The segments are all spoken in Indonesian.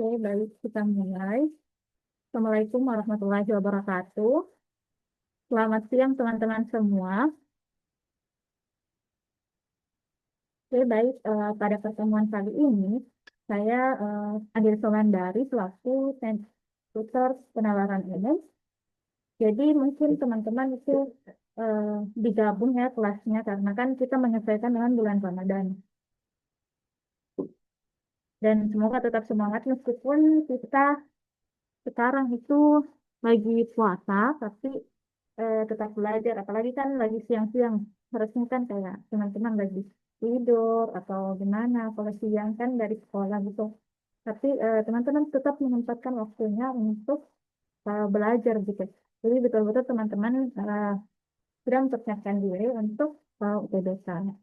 Oke, baik, kita mulai. Assalamualaikum warahmatullahi wabarakatuh. Selamat siang teman-teman semua. Oke, baik, pada pertemuan kali ini, saya Adil Solandari selaku tutor penalaran umum. Jadi mungkin teman-teman itu eh, digabung ya kelasnya, karena kan kita menyesuaikan dengan bulan Ramadan. Dan semoga tetap semangat meskipun kita sekarang itu lagi puasa, tapi tetap belajar. Apalagi kan lagi siang-siang, harusnya kan kayak teman-teman lagi tidur atau gimana, kalau siang kan dari sekolah gitu. Tapi teman-teman tetap menyempatkan waktunya untuk belajar gitu. Jadi betul-betul teman-teman sudah mempersiapkan diri untuk UTBK.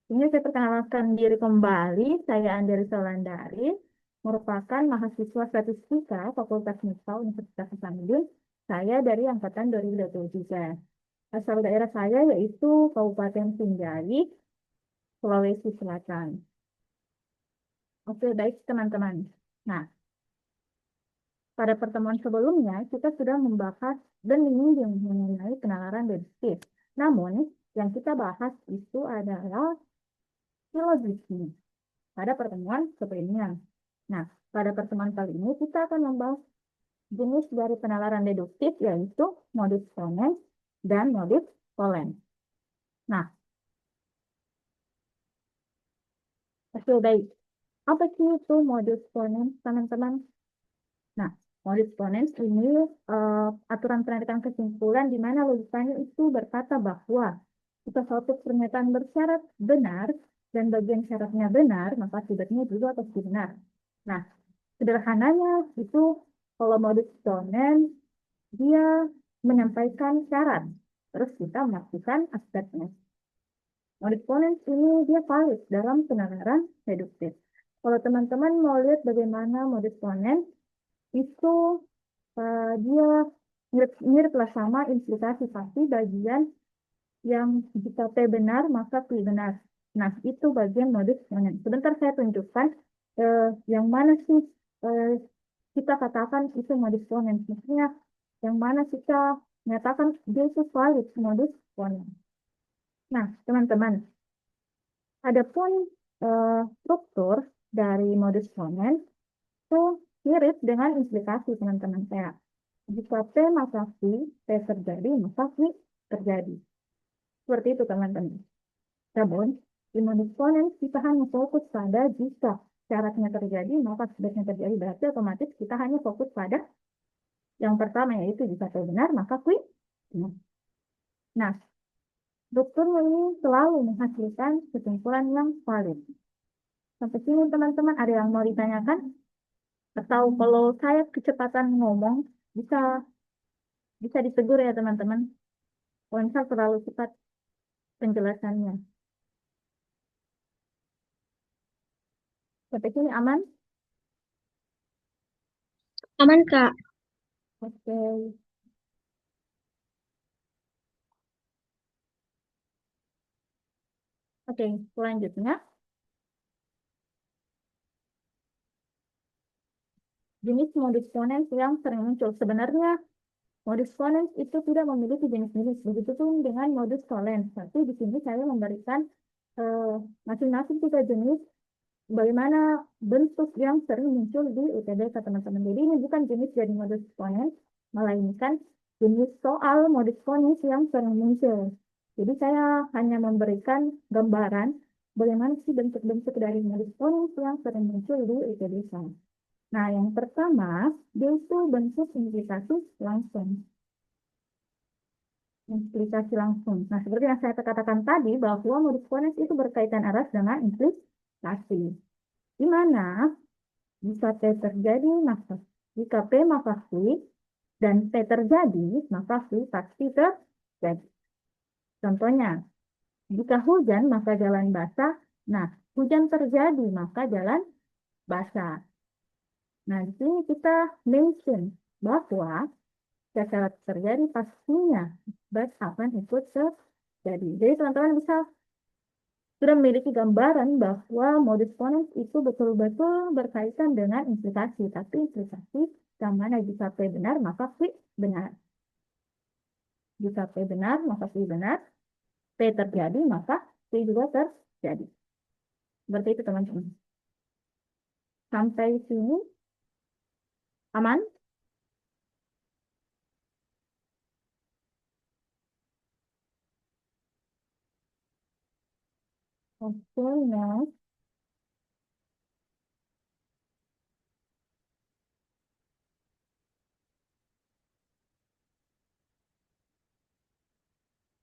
Ini saya perkenalkan diri kembali. Saya Andari Solandari, merupakan mahasiswa statistika Fakultas MIPA Universitas Hasanuddin. Saya dari angkatan 2023. Asal daerah saya yaitu Kabupaten Sinjai, Sulawesi Selatan. Oke, baik teman-teman. Nah, pada pertemuan sebelumnya kita sudah membahas dan menyinggung mengenai penalaran deduktif. Namun, yang kita bahas itu adalah silogisme pada pertemuan sebelumnya. Nah, pada pertemuan kali ini kita akan membahas jenis dari penalaran deduktif yaitu modus ponens dan modus tollens. Nah, oke baik. Apa sih itu modus ponens, teman-teman? Nah, modus ponens ini aturan penarikan kesimpulan di mana logikanya itu berkata bahwa jika suatu pernyataan bersyarat benar dan bagian syaratnya benar, maka akibatnya juga pasti benar. Nah, sederhananya itu kalau modus ponens dia menyampaikan syarat, terus kita melakukan aspeknya. Modus ponens ini dia valid dalam penalaran deduktif. Kalau teman-teman mau lihat bagaimana modus ponens itu dia mirip lah sama implikasi pasti bagian yang jika P benar maka Q benar. Nah, itu bagian modus ponens. Sebentar saya tunjukkan yang mana sih eh, kita katakan itu modus ponens. Maksudnya yang mana kita nyatakan dia itu valid modus ponens. Nah, teman-teman, adapun struktur dari modus ponens itu mirip dengan implikasi teman-teman saya. Jika P maka Q, P terjadi maka Q terjadi. Seperti itu teman-teman. Namun, di modus ponens kita hanya fokus pada jika syaratnya terjadi maka sebabnya terjadi. Berarti otomatis kita hanya fokus pada yang pertama yaitu jika P benar maka Q benar. Nah, struktur ini selalu menghasilkan kesimpulan yang valid. Sampai sini teman-teman ada yang mau ditanyakan? Atau kalau saya kecepatan ngomong bisa bisa ditegur ya teman-teman. Kalau misal terlalu cepat penjelasannya. Sampai sini aman? Aman, Kak. Oke. Oke, selanjutnya jenis modus ponens yang sering muncul. Sebenarnya modus ponens itu tidak memiliki jenis-jenis. Begitu pun dengan modus tollens. Tapi di sini saya memberikan eh, masing-masing tiga jenis bagaimana bentuk yang sering muncul di UTBK teman-teman. Jadi ini bukan jenis dari modus ponens, melainkan jenis soal modus ponens yang sering muncul. Jadi saya hanya memberikan gambaran bagaimana sih bentuk-bentuk dari modus ponens yang sering muncul di UTBK. Nah, yang pertama, dia itu bentuk implikasi langsung. Implikasi langsung. Nah, seperti yang saya katakan tadi, bahwa modus ponens itu berkaitan erat dengan implikasi. Di mana jika P terjadi, maka jika P maka Q, dan P terjadi, maka Q pasti terjadi. Contohnya, jika hujan, maka jalan basah. Nah, hujan terjadi, maka jalan basah. Nah, di sini kita mention bahwa syarat terjadi pastinya bas akan ikut terjadi. Jadi teman-teman bisa sudah memiliki gambaran bahwa modus ponens itu betul-betul berkaitan dengan implikasi. Tapi implikasi yang mana jika P benar, maka Q benar. Jika P benar, maka Q benar. P terjadi, maka Q juga terjadi. Seperti itu teman-teman. Sampai sini aman? Oke, nah.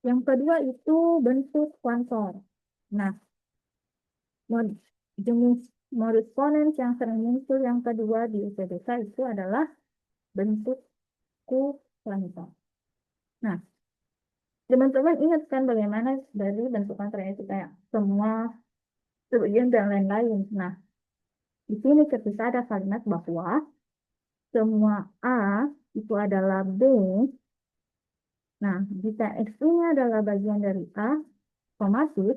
Yang kedua itu bentuk kuantor. Nah, jenis modus ponens yang sering muncul yang kedua di UTBK itu adalah bentuk kuantor. Nah, teman-teman ingat kan bagaimana dari bentuk kuantor itu kayak semua, sebagian, dan lain-lain. Nah, di sini ketika ada kalimat bahwa semua A itu adalah B, nah, jika X ini adalah bagian dari A, otomatis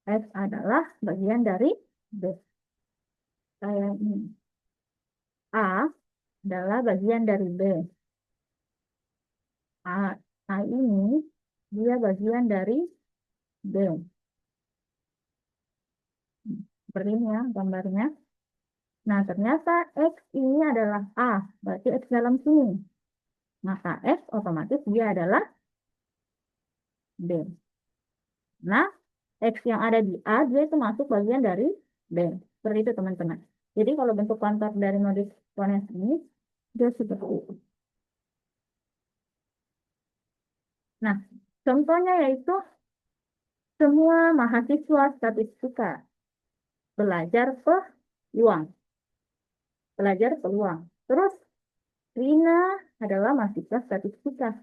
X adalah bagian dari B. Kayak ini. A adalah bagian dari B. A ini dia bagian dari B. Seperti ini ya gambarnya. Nah, ternyata X ini adalah A, berarti X dalam sini. Maka X otomatis dia adalah B. Nah, X yang ada di A, dia itu masuk bagian dari B. Seperti itu, teman-teman. Jadi, kalau bentuk kuantor dari modus ponens ini, dia seperti itu. Nah, contohnya yaitu semua mahasiswa statistika belajar peluang. Belajar peluang. Terus, Rina adalah mahasiswa statistika.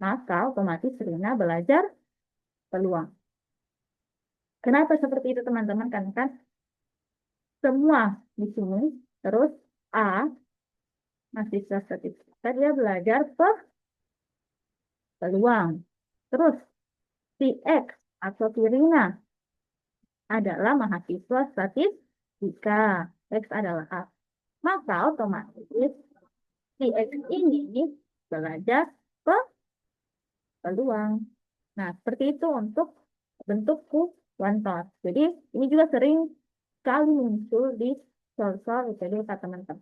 Maka otomatis Rina belajar peluang. Kenapa seperti itu, teman-teman? Karena kan semua di sini, terus A, mahasiswa statistika, dia belajar peluang. Terus si X atau si Rina adalah mahasiswa statistika. X adalah A. Maka otomatis si X ini belajar peluang. Nah, seperti itu untuk bentuk kuantor. Jadi, ini juga sering sekali muncul di soal-soal UTBK, teman-teman.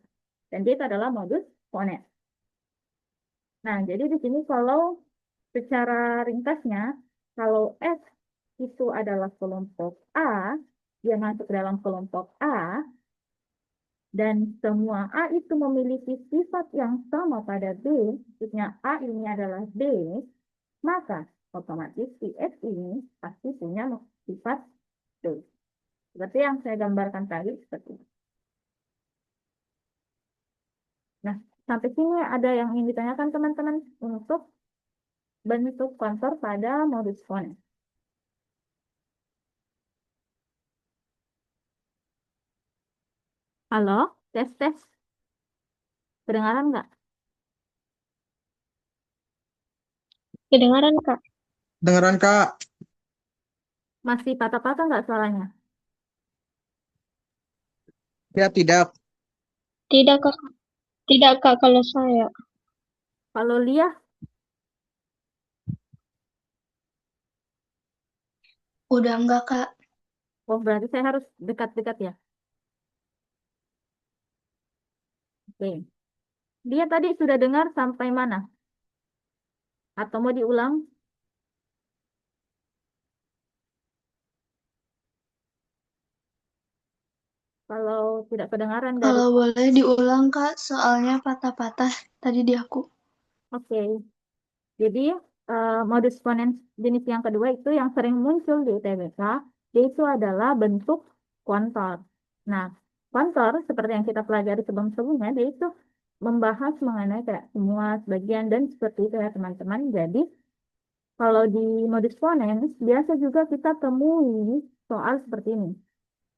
Dan dia itu adalah modus ponens. Nah, jadi di sini kalau secara ringkasnya, kalau X itu adalah kelompok A, dia masuk dalam kelompok A, dan semua A itu memiliki sifat yang sama pada B, maksudnya A ini adalah B, maka otomatis si X ini pasti punya sifat B. Seperti yang saya gambarkan tadi, seperti itu. Nah, sampai sini ada yang ingin ditanyakan teman-teman untuk bentuk kuantor pada modus ponens. Halo, tes tes. Kedengaran nggak? Kedengaran, Kak? Dengeran Kak, Masih patah-patah nggak suaranya? ya tidak. Tidak, Kak. Tidak, Kak, kalau saya. Kalau Lia, Udah enggak, Kak. oh berarti saya harus dekat-dekat ya. Oke. Dia tadi sudah dengar sampai mana? Atau mau diulang? Kalau tidak kedengaran dari... Kalau boleh diulang, Kak, soalnya patah-patah tadi di aku. Oke. Jadi, modus ponens jenis yang kedua itu yang sering muncul di UTBK, yaitu adalah bentuk kuantor. Nah, kuantor seperti yang kita pelajari sebelum-sebelumnya, dia itu membahas mengenai kayak semua sebagian dan seperti itu ya teman-teman. Jadi, kalau di modus ponens, biasa juga kita temui soal seperti ini.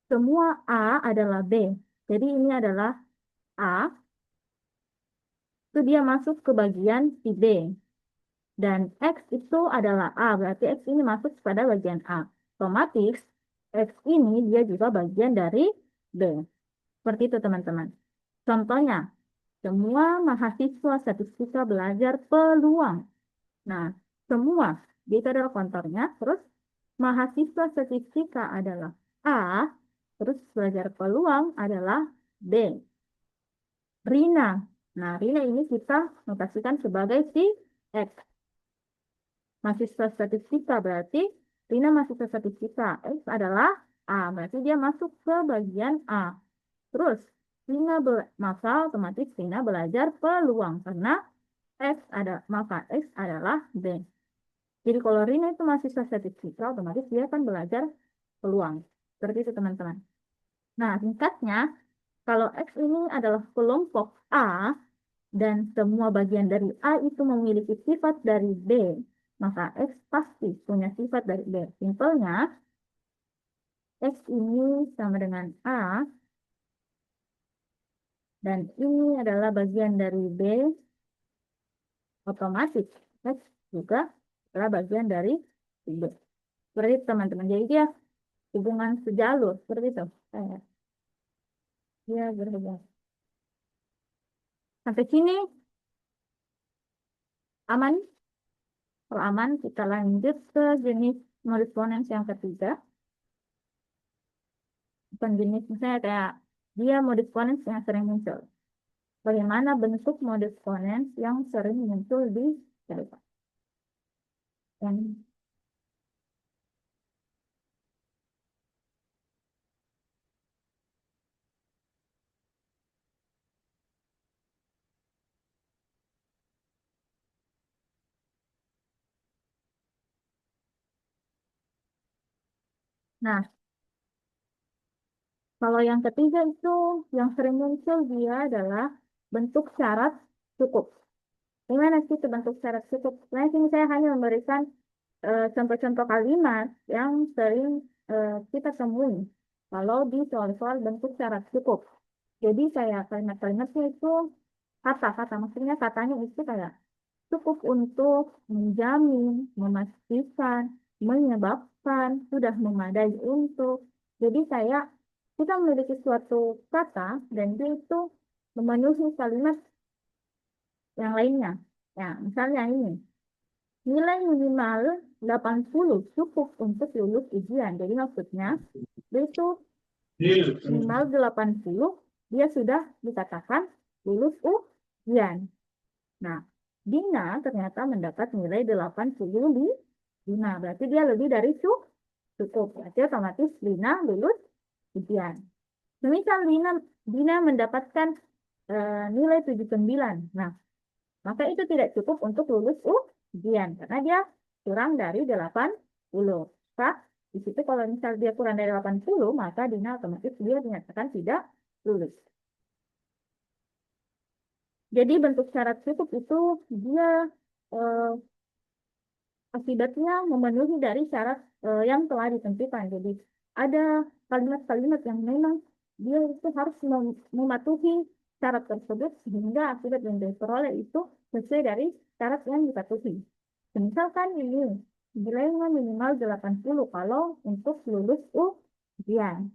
Semua A adalah B. Jadi, ini adalah A, itu dia masuk ke bagian si B. Dan X itu adalah A, berarti X ini masuk pada bagian A. Otomatis, X ini dia juga bagian dari B. Seperti itu teman-teman. Contohnya, semua mahasiswa statistika belajar peluang. Nah, semua, dia itu adalah kontornya, terus mahasiswa statistika adalah A, terus belajar peluang adalah B. Rina. Nah, Rina ini kita notasikan sebagai si X. Mahasiswa statistika berarti Rina mahasiswa statistika. X adalah A, berarti dia masuk ke bagian A. Terus, maka otomatis Rina belajar peluang karena maka X adalah B. Jadi kalau Rina itu mahasiswa statistika, otomatis dia akan belajar peluang. Seperti itu teman-teman. Nah, singkatnya, kalau X ini adalah kelompok A, dan semua bagian dari A itu memiliki sifat dari B, maka X pasti punya sifat dari B. Simpelnya, X ini sama dengan A, dan ini adalah bagian dari B, otomatis X juga adalah bagian dari B. Seperti itu teman-teman. Jadi dia hubungan sejalur, seperti itu. Dia berhubungan. Sampai sini aman? Kalau aman, kita lanjut ke jenis modus ponens yang ketiga. Bukan jenis, misalnya kayak dia modus ponens yang sering muncul. Bagaimana bentuk modus ponens yang sering muncul di data? Nah, kalau yang ketiga itu yang sering muncul dia adalah bentuk syarat cukup. Gimana sih itu bentuk syarat cukup? Nah, sini saya hanya memberikan contoh-contoh kalimat yang sering kita temui kalau di soal-soal bentuk syarat cukup. Jadi kayak kalimat-kalimatnya itu kata-kata, maksudnya katanya itu kayak cukup untuk menjamin, memastikan, menyebabkan, sudah memadai untuk. Jadi kayak kita memiliki suatu kata dan dia itu memenuhi kalimat yang lainnya. Ya, misalnya ini. Nilai minimal 80 cukup untuk lulus ujian. Jadi maksudnya dia itu minimal 80 dia sudah dikatakan lulus ujian. Nah, Dina ternyata mendapat nilai 80 di Dina. Berarti dia lebih dari cukup. Berarti otomatis Dina lulus ujian. Semisal Dina mendapatkan nilai 79. Nah, maka itu tidak cukup untuk lulus ujian. Karena dia kurang dari 80. Maka di situ kalau misal dia kurang dari 80, maka Dina otomatis dia dinyatakan tidak lulus. Jadi bentuk syarat cukup itu dia akibatnya memenuhi dari syarat yang telah ditentukan. Jadi ada kalimat-kalimat yang memang dia itu harus mematuhi syarat tersebut sehingga akibat yang diperoleh itu sesuai dari syarat yang dipatuhi. Misalkan ini nilainya minimal 80 kalau untuk lulus ujian.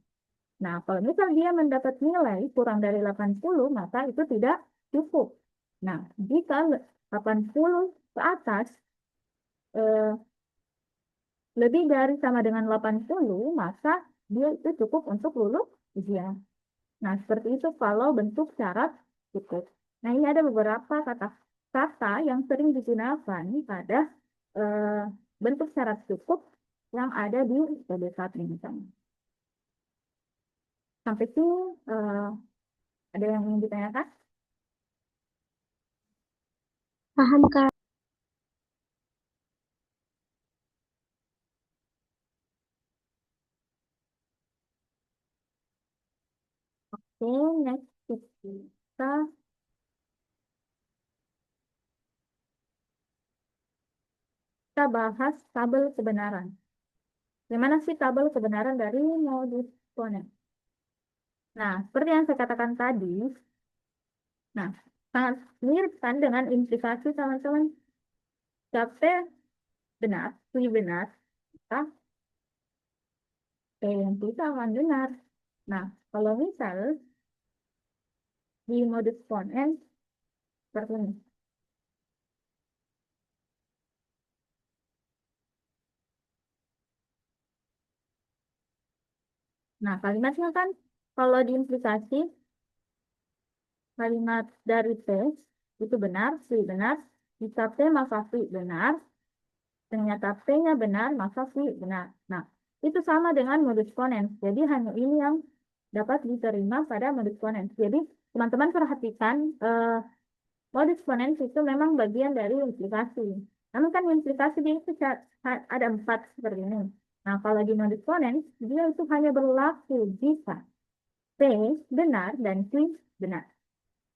Nah, kalau misal dia mendapat nilai kurang dari 80, maka itu tidak cukup. Nah, jika 80 ke atas lebih dari sama dengan 80, maka dia itu cukup untuk lulus ujian. Nah, seperti itu kalau bentuk syarat cukup. Nah, ini ada beberapa kata-kata yang sering digunakan pada bentuk syarat cukup yang ada di PB1 ini. Sampai sini ada yang ingin ditanyakan? Paham, Kak. Oke, next kita bahas tabel kebenaran. Gimana sih tabel kebenaran dari modus ponens? Nah, seperti yang saya katakan tadi, nah, sangat mirip kan dengan implikasi teman-teman. Capek benar, lebih benar, maka P yang itu akan benar. Nah, kalau misal di modus ponens seperti ini. Nah, kalimatnya kan kalau diimplikasi kalimat dari P itu benar, si benar, jika P maka si benar, ternyata P-nya benar, maka si benar. Nah, itu sama dengan modus ponens. Jadi hanya ini yang dapat diterima pada modus ponens. Jadi teman-teman perhatikan modus ponens itu memang bagian dari implikasi. Namun kan implikasi dia itu ada 4 seperti ini. Nah, kalau di modus ponens, dia itu hanya berlaku jika P benar dan Q benar.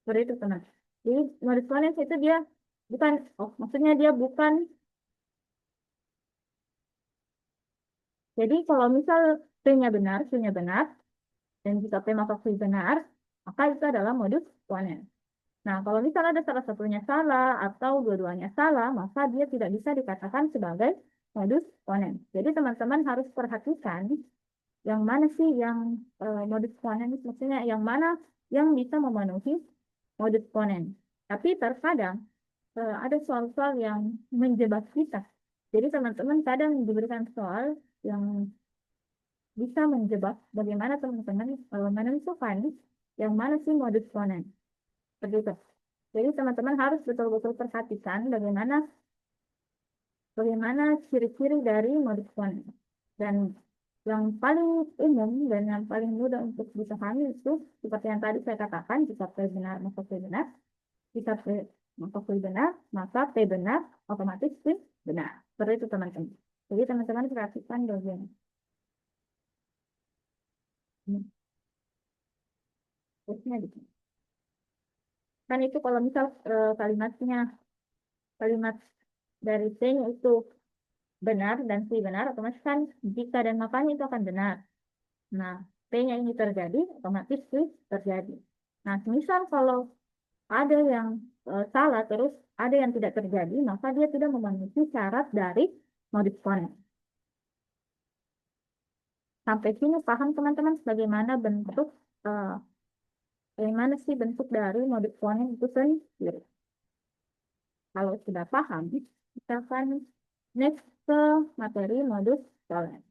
Seperti itu, teman. Jadi modus ponens itu dia bukan, maksudnya dia bukan. Jadi kalau misal P-nya benar, Q-nya benar, dan jika P maka Q benar, maka itu adalah modus ponens. Nah, kalau misalnya ada salah satunya salah atau dua-duanya salah, maka dia tidak bisa dikatakan sebagai modus ponens. Jadi teman-teman harus perhatikan yang mana sih yang modus ponens, maksudnya yang mana yang bisa memenuhi modus ponens. Tapi terkadang ada soal-soal yang menjebak kita. Jadi teman-teman kadang diberikan soal yang bisa menjebak bagaimana teman-teman menentukan yang mana sih modus ponens. Seperti itu. Jadi teman-teman harus betul-betul perhatikan bagaimana bagaimana ciri-ciri dari modus ponens. Dan yang paling umum dan yang paling mudah untuk dipahami itu seperti yang tadi saya katakan, jika P benar maka P benar, jika P maka Q benar, maka P benar, otomatis Q benar. Seperti itu teman-teman. Jadi teman-teman perhatikan bagian ini. Terusnya di sini. Kan itu kalau misal kalimat dari C-nya itu benar dan si benar, otomatis kan jika dan makanya itu akan benar. Nah, P-nya ini terjadi, otomatis si terjadi. Nah, misal kalau ada yang salah terus ada yang tidak terjadi, maka dia tidak memenuhi syarat dari modus ponens. Sampai sini paham teman-teman eh, bagaimana sih bentuk dari modus ponens itu sendiri. Kalau sudah paham, kita akan next ke materi modus ponens.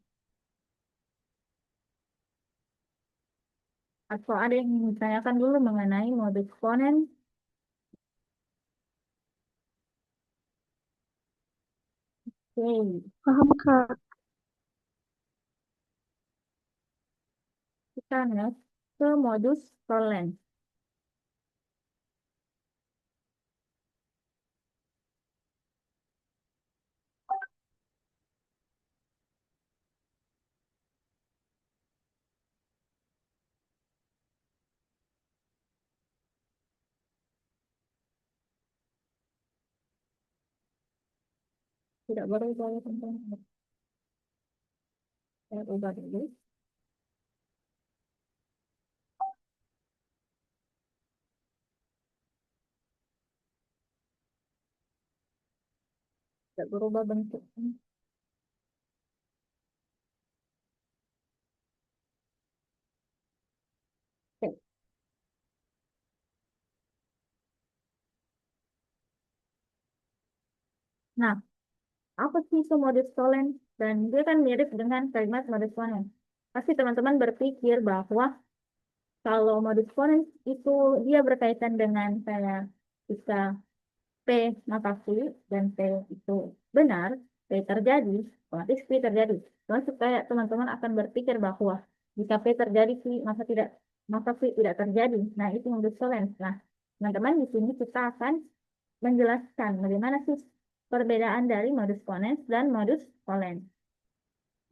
Atau ada yang ditanyakan dulu mengenai modus ponens? Oke, Paham, Kak. kita next ke modus tollens. Tidak berubah ya teman-teman. Saya ubah dulu. Tidak berubah bentuknya. Oke. Nah, apa sih itu modus tollens? Dan dia kan mirip dengan kalimat modus ponens. Pasti teman-teman berpikir bahwa kalau modus ponens itu dia berkaitan dengan kayak jika P maka Q dan P itu benar, P terjadi, otomatis Q terjadi. Termasuk kayak teman-teman akan berpikir bahwa jika P terjadi Q maka Q tidak terjadi. Nah, itu modus tollens. Nah, teman-teman di sini kita akan menjelaskan bagaimana sih perbedaan dari modus ponens dan modus tollens.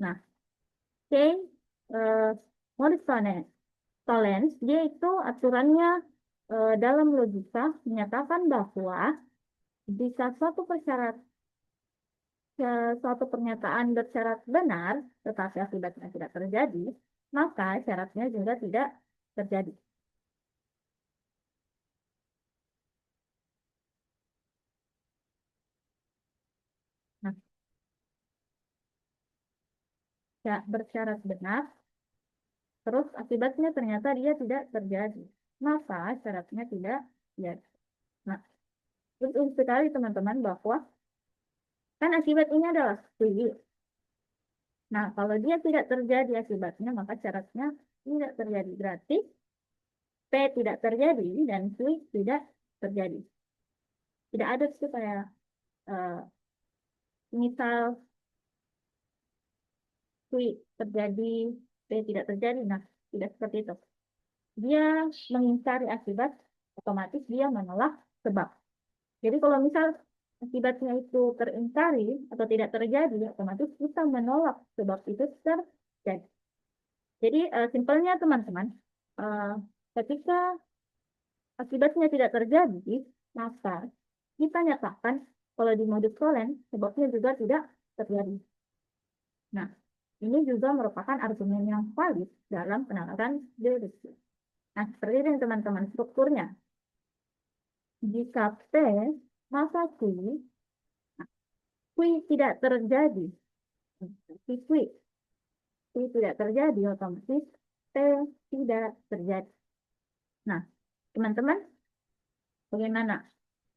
Nah, C eh, modus tollens dia itu aturannya dalam logika menyatakan bahwa jika suatu pernyataan bersyarat benar tetapi akibatnya tidak terjadi, maka syaratnya juga tidak terjadi. Nah, bersyarat benar, terus akibatnya ternyata dia tidak terjadi, maka syaratnya tidak jadi. Nah, penting sekali teman-teman bahwa kan akibat ini adalah kui. Nah, kalau dia tidak terjadi akibatnya, maka syaratnya tidak terjadi. Berarti P tidak terjadi dan Q tidak terjadi. Tidak ada tuh kayak misal Q terjadi, P tidak terjadi. Nah, tidak seperti itu. Dia mengingkari akibat, otomatis dia menolak sebab. Jadi kalau misal akibatnya itu teringkari atau tidak terjadi, otomatis kita menolak sebab itu terjadi. Jadi simpelnya teman-teman, ketika akibatnya tidak terjadi, maka kita nyatakan kalau di modus tollens sebabnya juga tidak terjadi. Nah, ini juga merupakan argumen yang valid dalam penalaran deduksi. Nah, seperti ini teman-teman strukturnya. Jika P maka Q tidak terjadi. Q tidak terjadi, otomatis T tidak terjadi. Nah, teman-teman, bagaimana?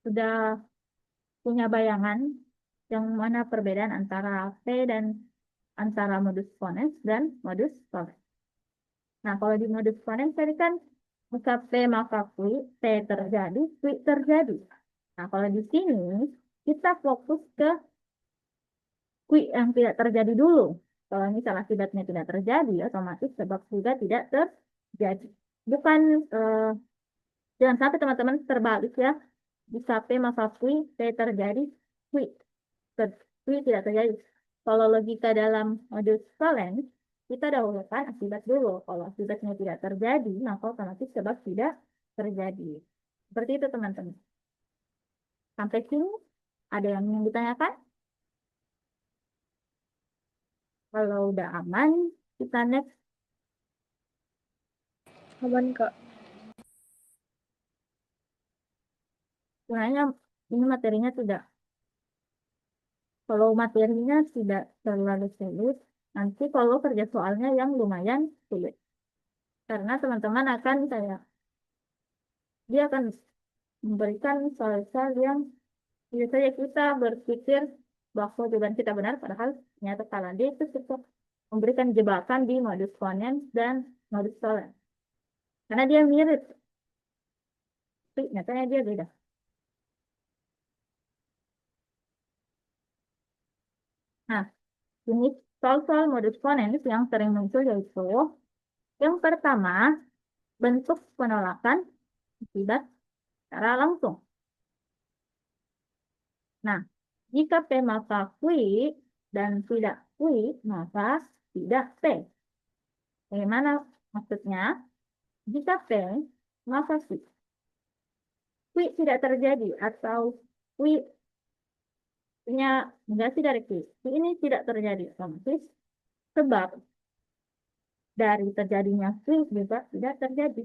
Sudah punya bayangan yang mana perbedaan antara P dan antara modus ponens dan modus tollens. Nah, kalau di modus ponens tadi kan jika P maka Q, P terjadi, Q terjadi. Nah, kalau di sini kita fokus ke Q yang tidak terjadi dulu. Kalau misalnya akibatnya tidak terjadi, otomatis sebab juga tidak terjadi. Bukan, jangan sampai teman-teman terbalik ya. Jika P maka Q, P terjadi, Q tidak terjadi. Kalau logika dalam modus tollens, kita dahulukan akibat dulu. Kalau akibatnya tidak terjadi, maka otomatis sebab tidak terjadi. Seperti itu teman-teman. Sampai sini, ada yang ingin ditanyakan? Kalau udah aman, kita next. Aman, Kak. Sebenarnya ini materinya tidak. Kalau materinya tidak terlalu sulit, nanti kalau kerja soalnya yang lumayan sulit. Karena teman-teman akan dia akan memberikan soal-soal yang biasanya kita berpikir bahwa jawaban kita benar, padahal ternyata salah. Dia itu cukup memberikan jebakan di modus ponens dan modus tollens. Karena dia mirip, tapi nyatanya dia beda. Nah, jenis soal-soal modus ponens yang sering muncul yaitu yang pertama, bentuk penolakan akibat secara langsung. Nah, jika P maka Q dan tidak Q maka tidak P. Bagaimana maksudnya? Jika P maka Q. Q tidak terjadi atau Q punya negasi dari Q. Q ini tidak terjadi otomatis sebab dari terjadinya Q juga tidak terjadi.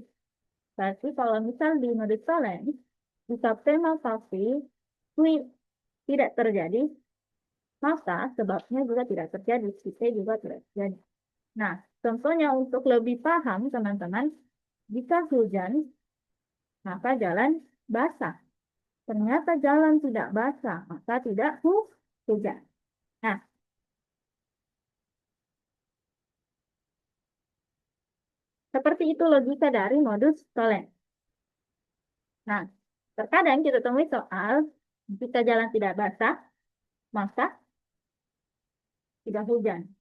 Berarti kalau misal di modus tollens, jika P maka Q tidak terjadi, maka sebabnya juga tidak terjadi, P juga tidak terjadi. Nah, contohnya untuk lebih paham teman-teman, jika hujan, maka jalan basah. Ternyata jalan tidak basah, maka tidak hujan. Nah, seperti itu logika dari modus tollens. Nah, terkadang kita temui soal, jika jalan tidak basah, maka tidak hujan.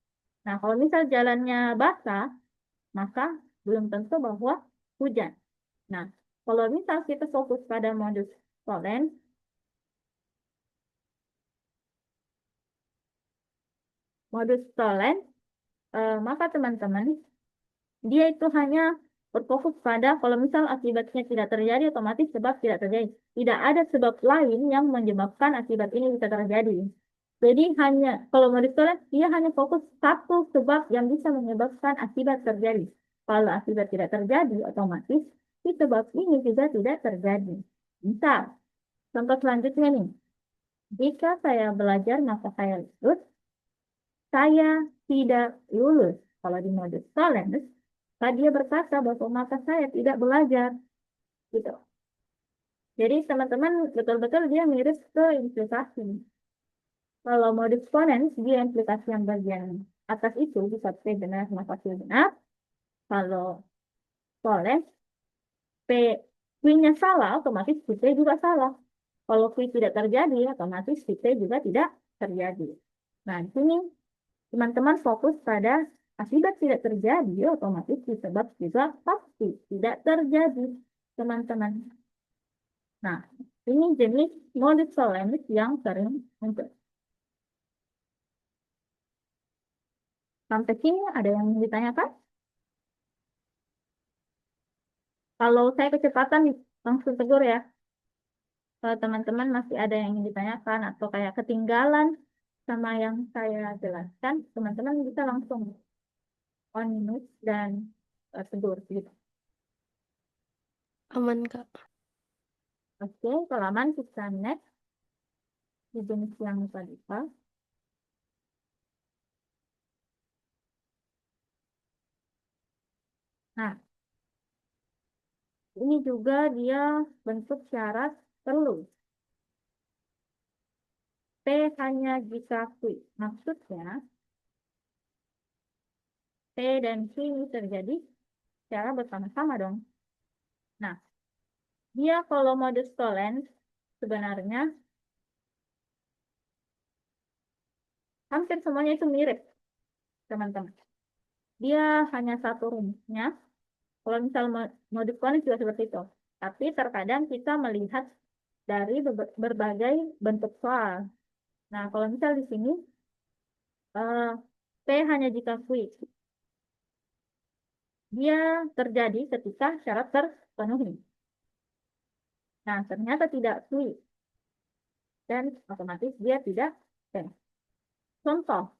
Nah, kalau misal jalannya basah, maka belum tentu bahwa hujan. Nah, kalau misal kita fokus pada modus tollens, maka teman-teman, dia itu hanya berfokus pada kalau misal akibatnya tidak terjadi, otomatis sebab tidak terjadi. Tidak ada sebab lain yang menyebabkan akibat ini bisa terjadi. Jadi kalau modus tollens, dia hanya fokus satu sebab yang bisa menyebabkan akibat terjadi. Kalau akibat tidak terjadi, otomatis si sebab ini juga tidak terjadi. Misal, contoh selanjutnya nih. Jika saya belajar maka saya lulus, saya tidak lulus. Kalau di modus tollens, dia berkata bahwa maka saya tidak belajar. Gitu. Jadi teman-teman betul-betul dia mirip ke implikasi. Kalau modus ponens, dia implikasi yang bagian atas itu bisa P benar, maka Q benar. Kalau polens, P Q-nya salah, otomatis Q juga salah. Kalau Q tidak terjadi, otomatis Q juga tidak terjadi. Nah, di sini teman-teman fokus pada akibat tidak terjadi, otomatis disebab juga pasti tidak terjadi, teman-teman. Nah, ini jenis modus tollens yang sering muncul. Sampai sini ada yang ditanyakan? Kalau saya kecepatan langsung tegur ya. Kalau teman-teman masih ada yang ingin ditanyakan atau kayak ketinggalan sama yang saya jelaskan, teman-teman bisa langsung on mute dan tegur gitu. Aman, Kak. Oke, kalau aman kita next di jenis yang tadi. Nah, ini juga dia bentuk syarat perlu. P hanya jika Q. Maksudnya, P dan Q ini terjadi secara bersama-sama dong. Nah, dia kalau modus tollens sebenarnya hampir semuanya itu mirip, teman-teman. Dia hanya satu rumusnya. Kalau misal modus tollens juga seperti itu. Tapi terkadang kita melihat dari berbagai bentuk soal. Nah, kalau misal di sini, P hanya jika Q. Dia terjadi ketika syarat terpenuhi. Nah, ternyata tidak Q. Dan otomatis dia tidak P. Contoh,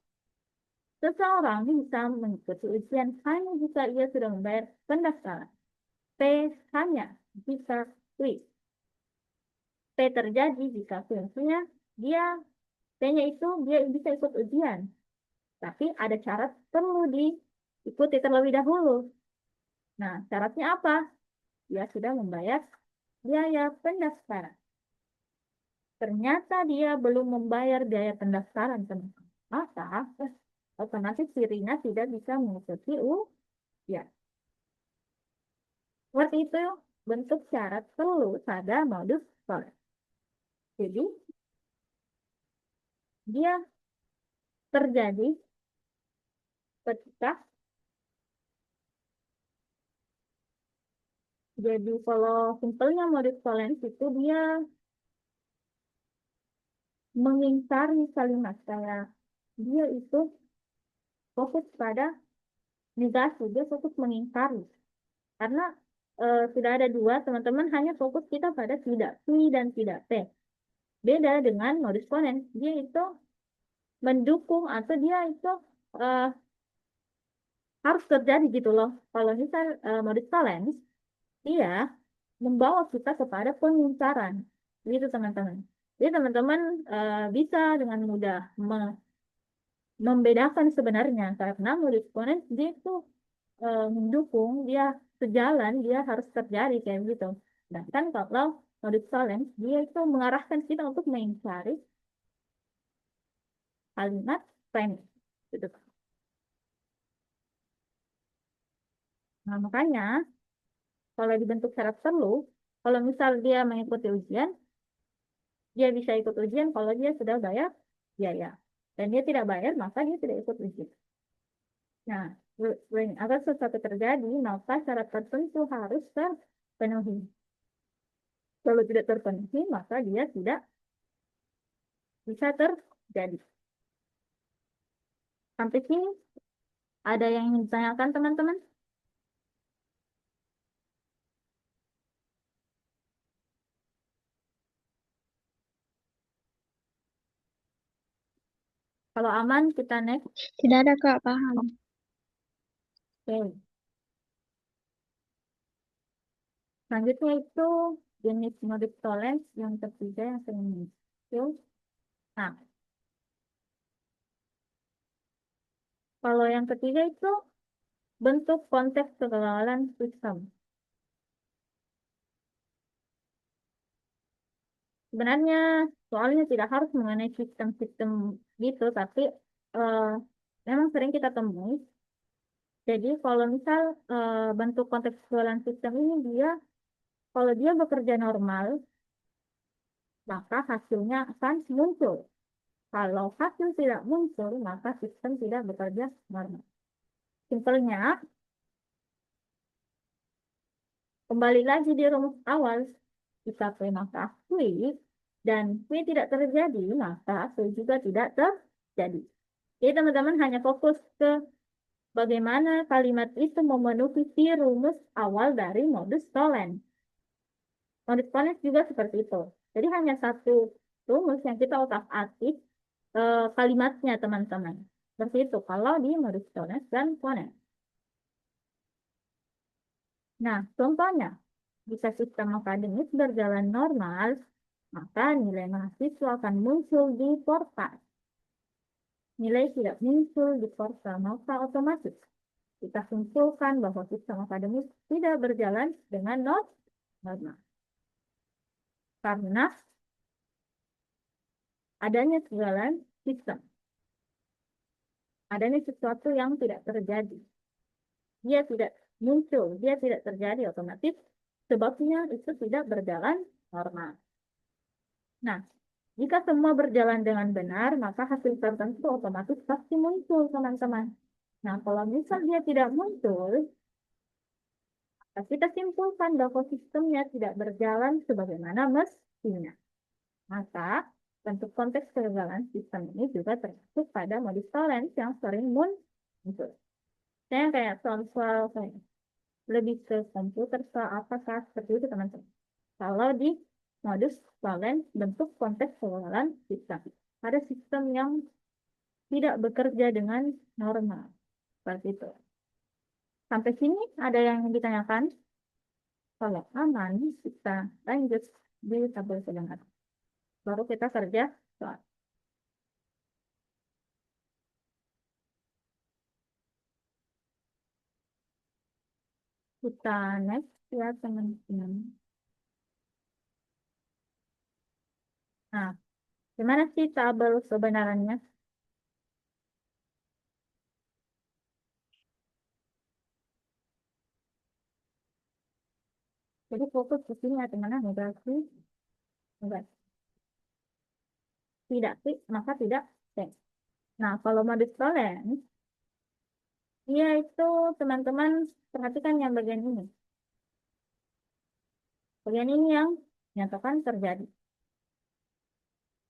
seseorang bisa mengikuti ujian hanya jika ia sudah membayar pendaftaran. P hanya jika Q. P terjadi jika Q-nya dia P-nya itu dia bisa ikut ujian. Tapi ada syarat perlu diikuti terlebih dahulu. Nah, syaratnya apa? Dia sudah membayar biaya pendaftaran. Ternyata dia belum membayar biaya pendaftaran, teman-teman. Maka otomatis dirinya tidak bisa mengikuti ujian. Seperti itu bentuk syarat perlu pada modus tollens. Jadi dia terjadi ketika jadi kalau simpelnya modus tollens itu dia mengingkari kalimat kayak dia itu fokus pada negasi, dia fokus mengingkari. Karena sudah ada dua, teman-teman hanya fokus kita pada tidak Q dan tidak P. Beda dengan modus ponens, dia itu mendukung atau dia itu eh, harus terjadi gitu loh. Kalau misal modus tollens, dia membawa kita kepada pengingkaran. Gitu teman-teman. Jadi teman-teman bisa dengan mudah membedakan sebenarnya karena modus ponens dia itu mendukung, dia sejalan, dia harus terjadi kayak gitu. Sedangkan kalau modus tollens dia itu mengarahkan kita untuk mengingkari kalimat premis. Gitu. Nah, makanya kalau dibentuk syarat perlu, kalau misal dia mengikuti ujian, dia bisa ikut ujian kalau dia sudah bayar biaya. Dan dia tidak bayar, maka dia tidak ikut ujian. Nah, agar sesuatu terjadi, maka syarat tertentu harus terpenuhi. Kalau tidak terpenuhi, maka dia tidak bisa terjadi. Sampai sini, ada yang ingin ditanyakan teman-teman? Kalau aman, kita next. Tidak ada, Kak, paham. Oke. Selanjutnya itu jenis modus tollens yang ketiga yang sering muncul. Nah, Kalau yang ketiga itu bentuk konteks kegagalan sistem. Sebenarnya soalnya tidak harus mengenai sistem-sistem gitu, tapi eh, memang sering kita temui. Jadi kalau misal bentuk konteks kegagalan sistem ini dia, kalau dia bekerja normal, maka hasilnya akan muncul. Kalau hasil tidak muncul, maka sistem tidak bekerja normal. Simpelnya, kembali lagi di rumus awal, jika P maka Q, dan Q tidak terjadi, maka Q juga tidak terjadi. Jadi teman-teman hanya fokus ke bagaimana kalimat itu memenuhi si rumus awal dari modus tollens. Modus tollens juga seperti itu. Jadi hanya satu rumus yang kita otak-atik kalimatnya teman-teman. Seperti itu kalau di modus tollens dan ponens. Nah, contohnya, jika sistem akademis berjalan normal, maka nilai mahasiswa akan muncul di portal. Nilai tidak muncul di portal, maka otomatis kita simpulkan bahwa sistem akademis tidak berjalan dengan normal. Karena adanya segala sistem. Adanya sesuatu yang tidak terjadi. Dia tidak muncul, dia tidak terjadi otomatis. Sebabnya itu tidak berjalan normal. Nah, jika semua berjalan dengan benar, maka hasil tertentu otomatis pasti muncul, teman-teman. Nah, kalau misal dia tidak muncul, maka kita simpulkan bahwa sistemnya tidak berjalan sebagaimana mestinya. Maka, bentuk konteks kegagalan sistem ini juga termasuk pada modus tollens yang sering muncul. Saya kayak soal-soal kayak lebih ke komputer, soal apakah seperti itu, teman-teman. Kalau di modus tollens, bentuk konteks kegagalan sistem. Ada sistem yang tidak bekerja dengan normal. Seperti itu. Sampai sini ada yang ditanyakan? Kalau aman, kita lanjut di tabel sedangkan. Baru kita kerja soal. Kita next ya teman-teman. Nah, gimana sih tabel kebenarannya? Jadi fokus ke sini ya teman-teman, negasi, negasi. Tidak sih, maka tidak cek. Nah, kalau modus tollens, dia itu teman-teman perhatikan yang bagian ini. Bagian ini yang nyatakan terjadi.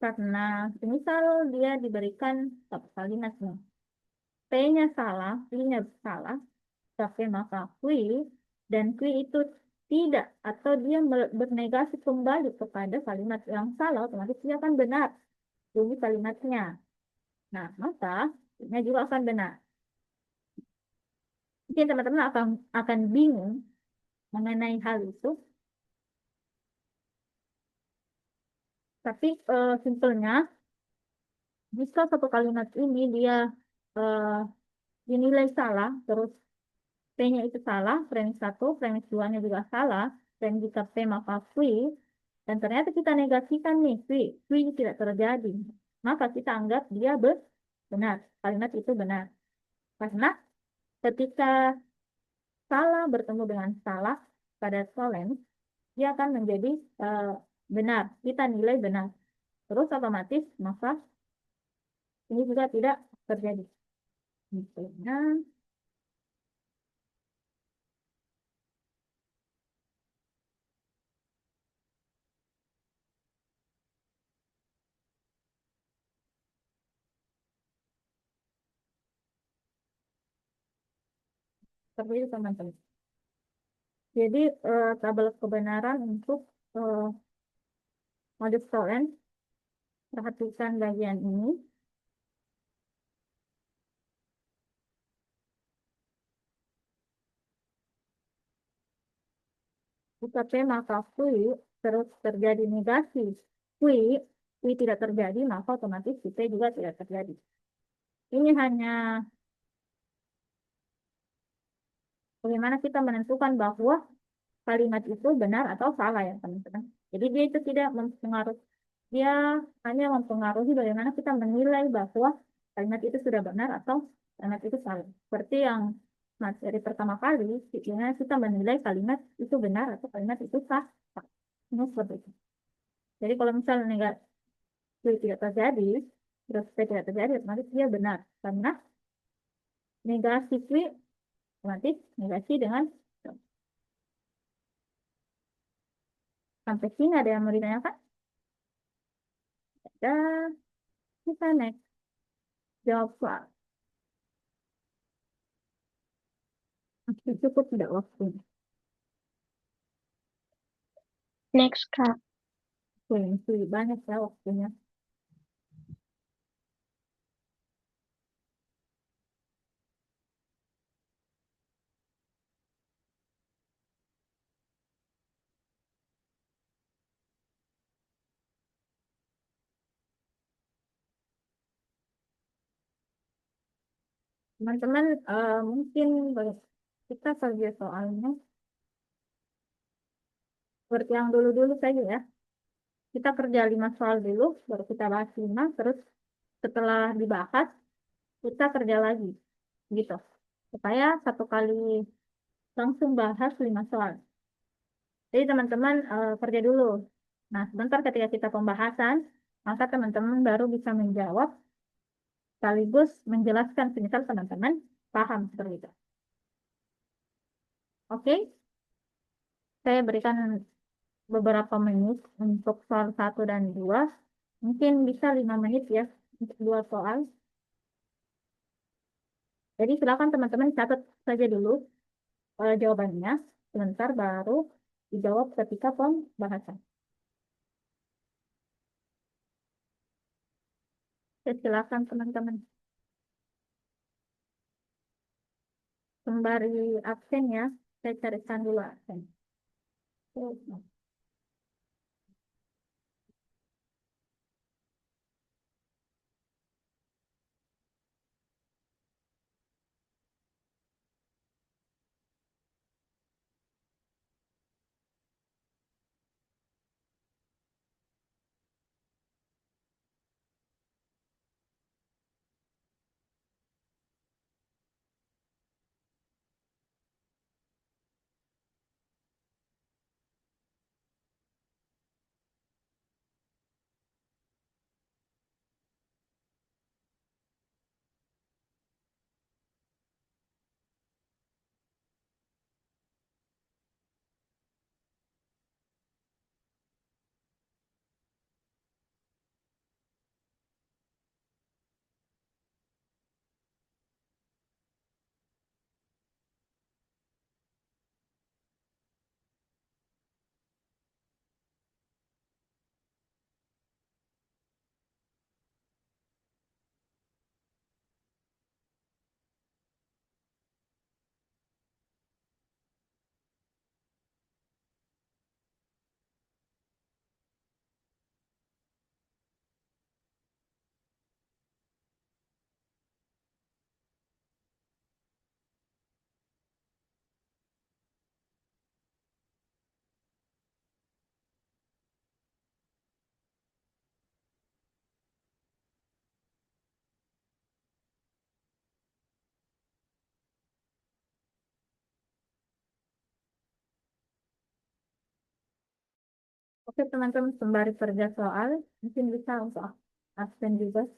Karena misal dia diberikan satu kalimat nih. P-nya salah, I-nya salah, tapi maka Q, dan Q itu tidak, atau dia bernegasi kembali kepada kalimat yang salah, otomatis dia akan benar. Jadi kalimatnya. Nah, maka I-nya juga akan benar. Mungkin teman-teman akan bingung mengenai hal itu. Tapi simpelnya, jika satu kalimat ini dia eh, dinilai salah, terus P-nya itu salah, premis 1, premis 2-nya juga salah, dan jika P maka Q, dan ternyata kita negasikan nih, Q tidak terjadi, maka kita anggap dia benar, kalimat itu benar. Karena ketika salah bertemu dengan salah pada tollens, dia akan menjadi benar, kita nilai benar. Terus otomatis, maka ini juga tidak terjadi. Misalnya, seperti itu teman-teman. Jadi tabel kebenaran untuk modus tollens, perhatikan bagian ini. Jika P maka Q terus terjadi negasi. Q tidak terjadi, maka otomatis P juga tidak terjadi. Ini hanya bagaimana kita menentukan bahwa kalimat itu benar atau salah ya teman-teman. Jadi dia itu tidak mempengaruhi, dia hanya mempengaruhi bagaimana kita menilai bahwa kalimat itu sudah benar atau kalimat itu salah. Seperti yang materi pertama kali, bagaimana kita menilai kalimat itu benar atau kalimat itu sah. Ini seperti itu. Jadi kalau misalnya tidak terjadi, terus tidak terjadi, otomatis dia benar. Karena negasi Q otomatis negasi dengan sampai sini ada yang mau ditanyakan? Dan kita next. Jawab soal. Masih cukup tidak waktunya? Next, Kak. Masih banyak ya waktunya. Teman-teman, mungkin kita kerja soalnya seperti yang dulu-dulu saja ya. Kita kerja 5 soal dulu, baru kita bahas 5, terus setelah dibahas, kita kerja lagi. Gitu. Supaya satu kali langsung bahas 5 soal. Jadi teman-teman kerja dulu. Nah, sebentar ketika kita pembahasan, maka teman-teman baru bisa menjawab sekaligus menjelaskan semisal teman-teman paham seperti itu. Oke, saya berikan beberapa menit untuk soal 1 dan 2. Mungkin bisa 5 menit ya untuk 2 soal. Jadi silakan teman-teman catat saja dulu jawabannya. Sebentar baru dijawab ketika pembahasan. Silakan teman-teman. Sembari absen ya, saya carikan dulu absen. Oke teman-teman, sembari kerja soal, mungkin bisa untuk absen juga.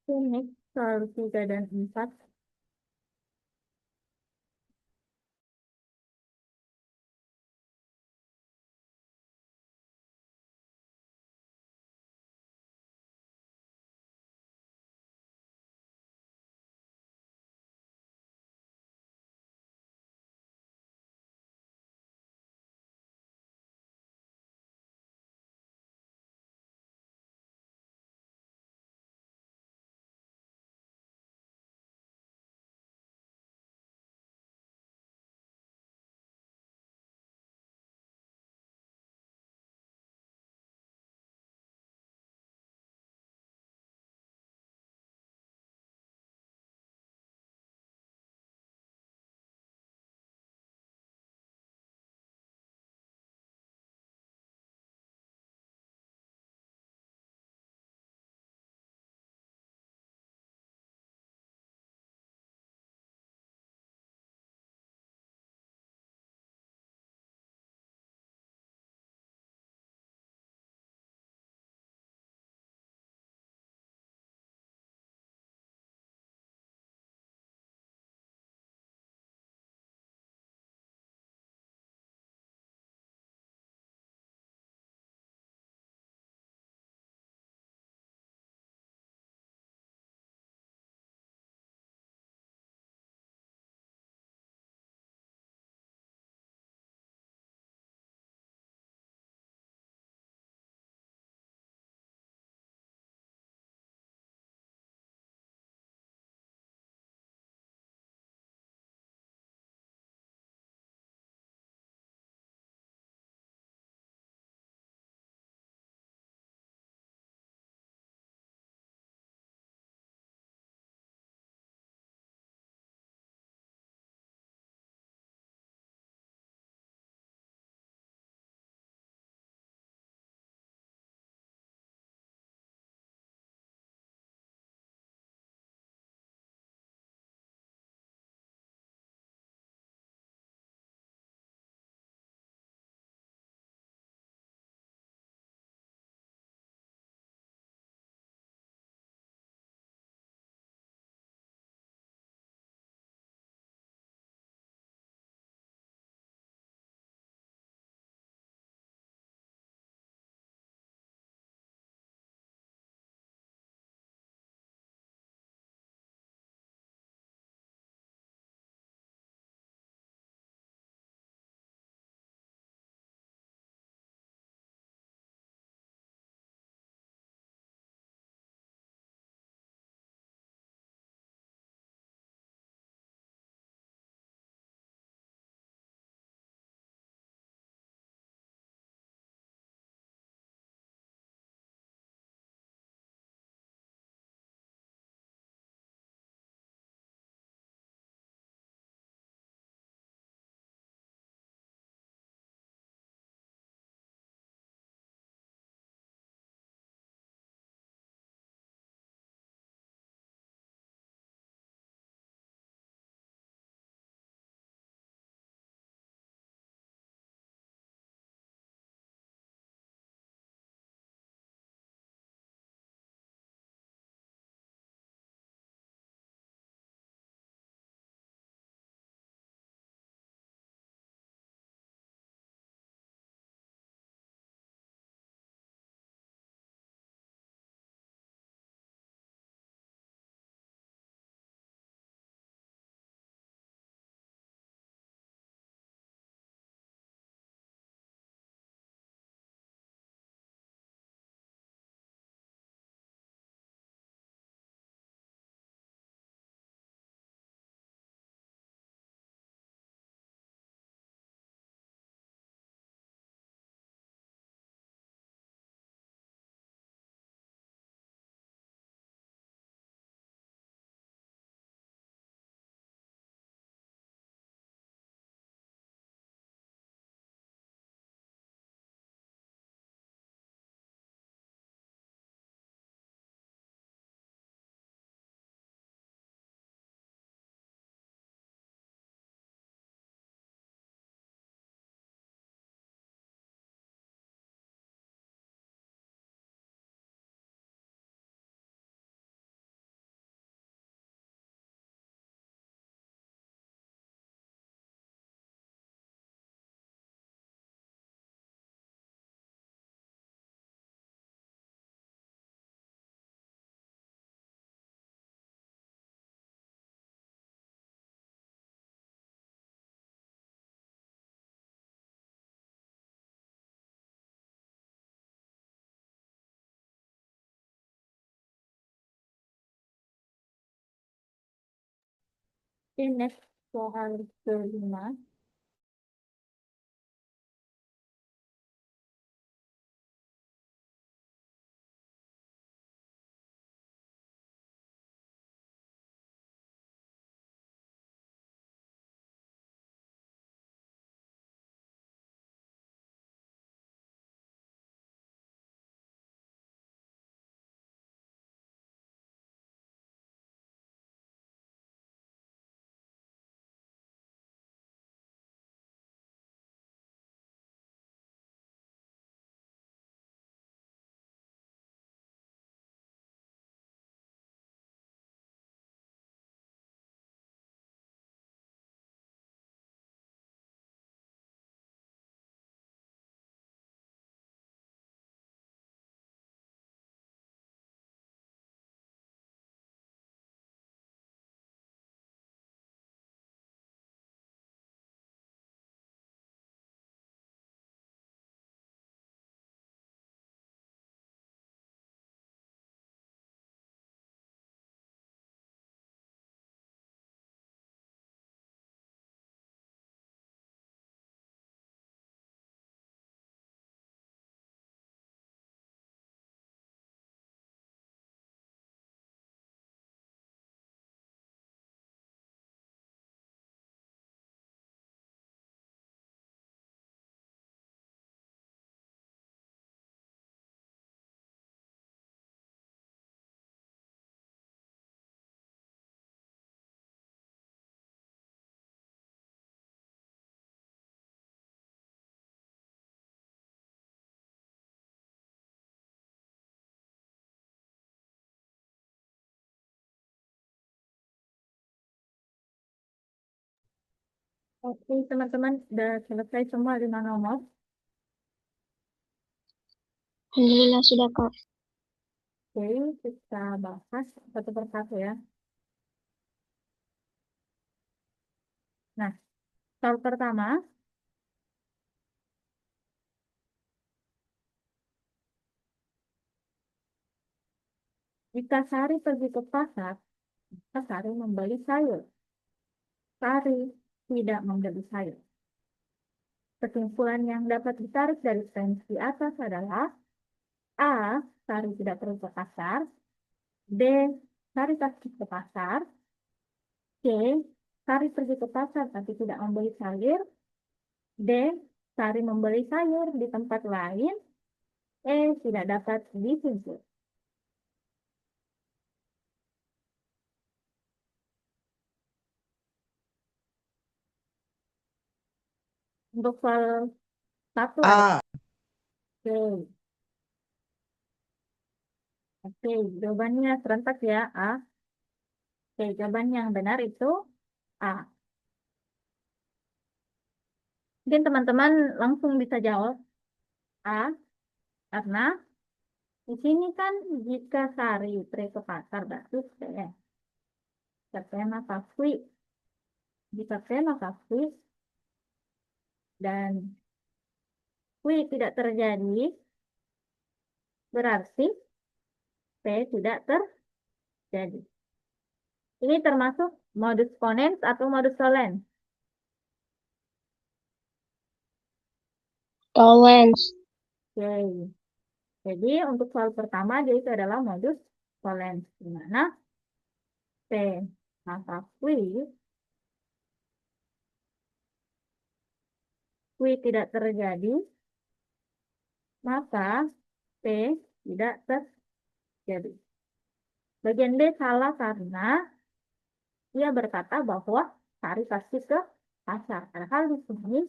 Next, soal 3 dan 4. Oke, next soal kelima. Oke, teman-teman, sudah selesai semua 5 nomor. Alhamdulillah sudah, Kak. Oke, kita bahas satu persatu ya. Nah, soal pertama, jika Sari pergi ke pasar, maka Sari membeli sayur. Sari tidak membeli sayur. Kesimpulan yang dapat ditarik dari premis di atas adalah A. Sari tidak pergi ke pasar. B. Sari pasti ke pasar. C. Sari pergi ke pasar tapi tidak membeli sayur. D. Sari membeli sayur di tempat lain. E. Tidak dapat disimpulkan. Untuk soal satu ada. A. Oke, oke, jawabannya serentak ya, A. Oke, jawaban yang benar itu A. Mungkin teman-teman langsung bisa jawab A, karena di sini kan jika Sari pergi ke pasar berarti C. Jika maka Kwi. Jika C maka Kwi. Dan Kwi tidak terjadi, berarti P tidak terjadi. Ini termasuk modus ponens atau modus solens. Tollens. Oke. Jadi untuk soal pertama dia itu adalah modus solens, di mana P maka Q tidak terjadi, maka P tidak terjadi. Bagian B salah karena dia berkata bahwa Sari pasti ke pasar. Padahal di sini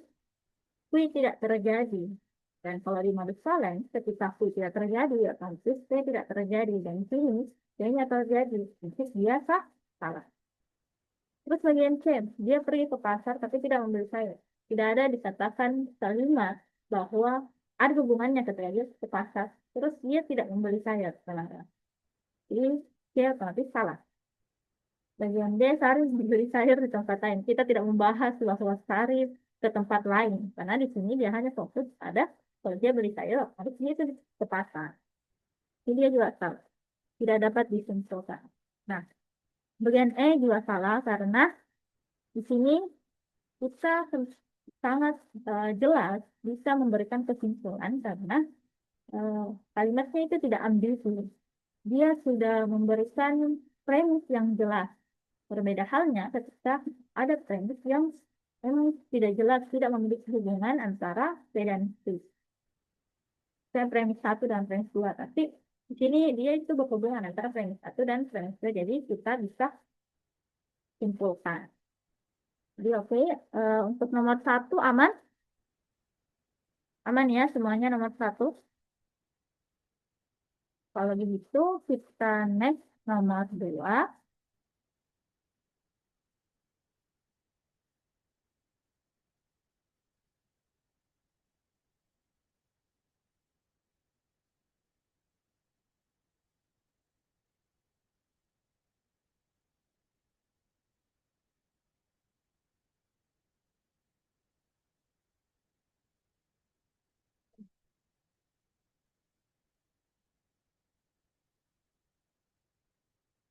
Q tidak terjadi. Dan kalau di modus solens, ketika Q tidak terjadi, otomatis P tidak terjadi. Dan di sini D-nya terjadi. Jadi dia salah. Terus bagian C, dia pergi ke pasar tapi tidak membeli sayur. Tidak ada dikatakan kalimat bahwa ada hubungannya ketika dia ke pasar. Terus dia tidak membeli sayur. Jadi dia otomatis salah. Bagian D, Sari membeli sayur di tempat lain. Kita tidak membahas bahwa Sari ke tempat lain. Karena di sini dia hanya fokus pada kalau dia beli sayur, harus dia itu ke pasar. Jadi dia juga salah. Tidak dapat disimpulkan. Nah, bagian E juga salah karena di sini kita sangat jelas bisa memberikan kesimpulan karena kalimatnya itu tidak ambigu. Dia sudah memberikan premis yang jelas. Berbeda halnya ketika ada premis yang memang tidak jelas, tidak memiliki hubungan antara P dan Q. Saya premis 1 dan premis 2, tapi di sini dia itu berhubungan antara premis 1 dan premis 2, jadi kita bisa simpulkan. Jadi oke, untuk nomor 1 aman? Aman ya semuanya nomor 1. Kalau begitu kita next nomor 2.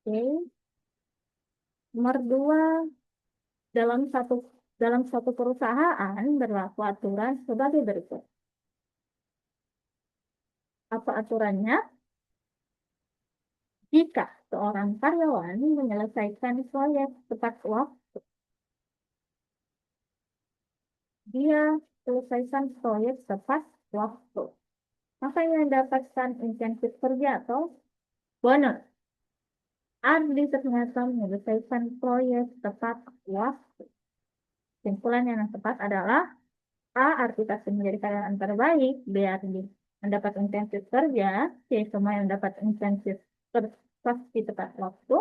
Oke. Nomor 2, dalam satu perusahaan berlaku aturan sebagai berikut. Apa aturannya? Jika seorang karyawan menyelesaikan proyek tepat waktu, dia selesaikan proyek tepat waktu, maka ia mendapatkan insentif kerja atau bonus. Ardi ternyata menyelesaikan proyek tepat waktu. Kesimpulan yang tepat adalah A. Ardi pasti menjadi karyawan terbaik. B. Ardi mendapat insentif kerja. C. Semua yang mendapat insentif pasti tepat waktu.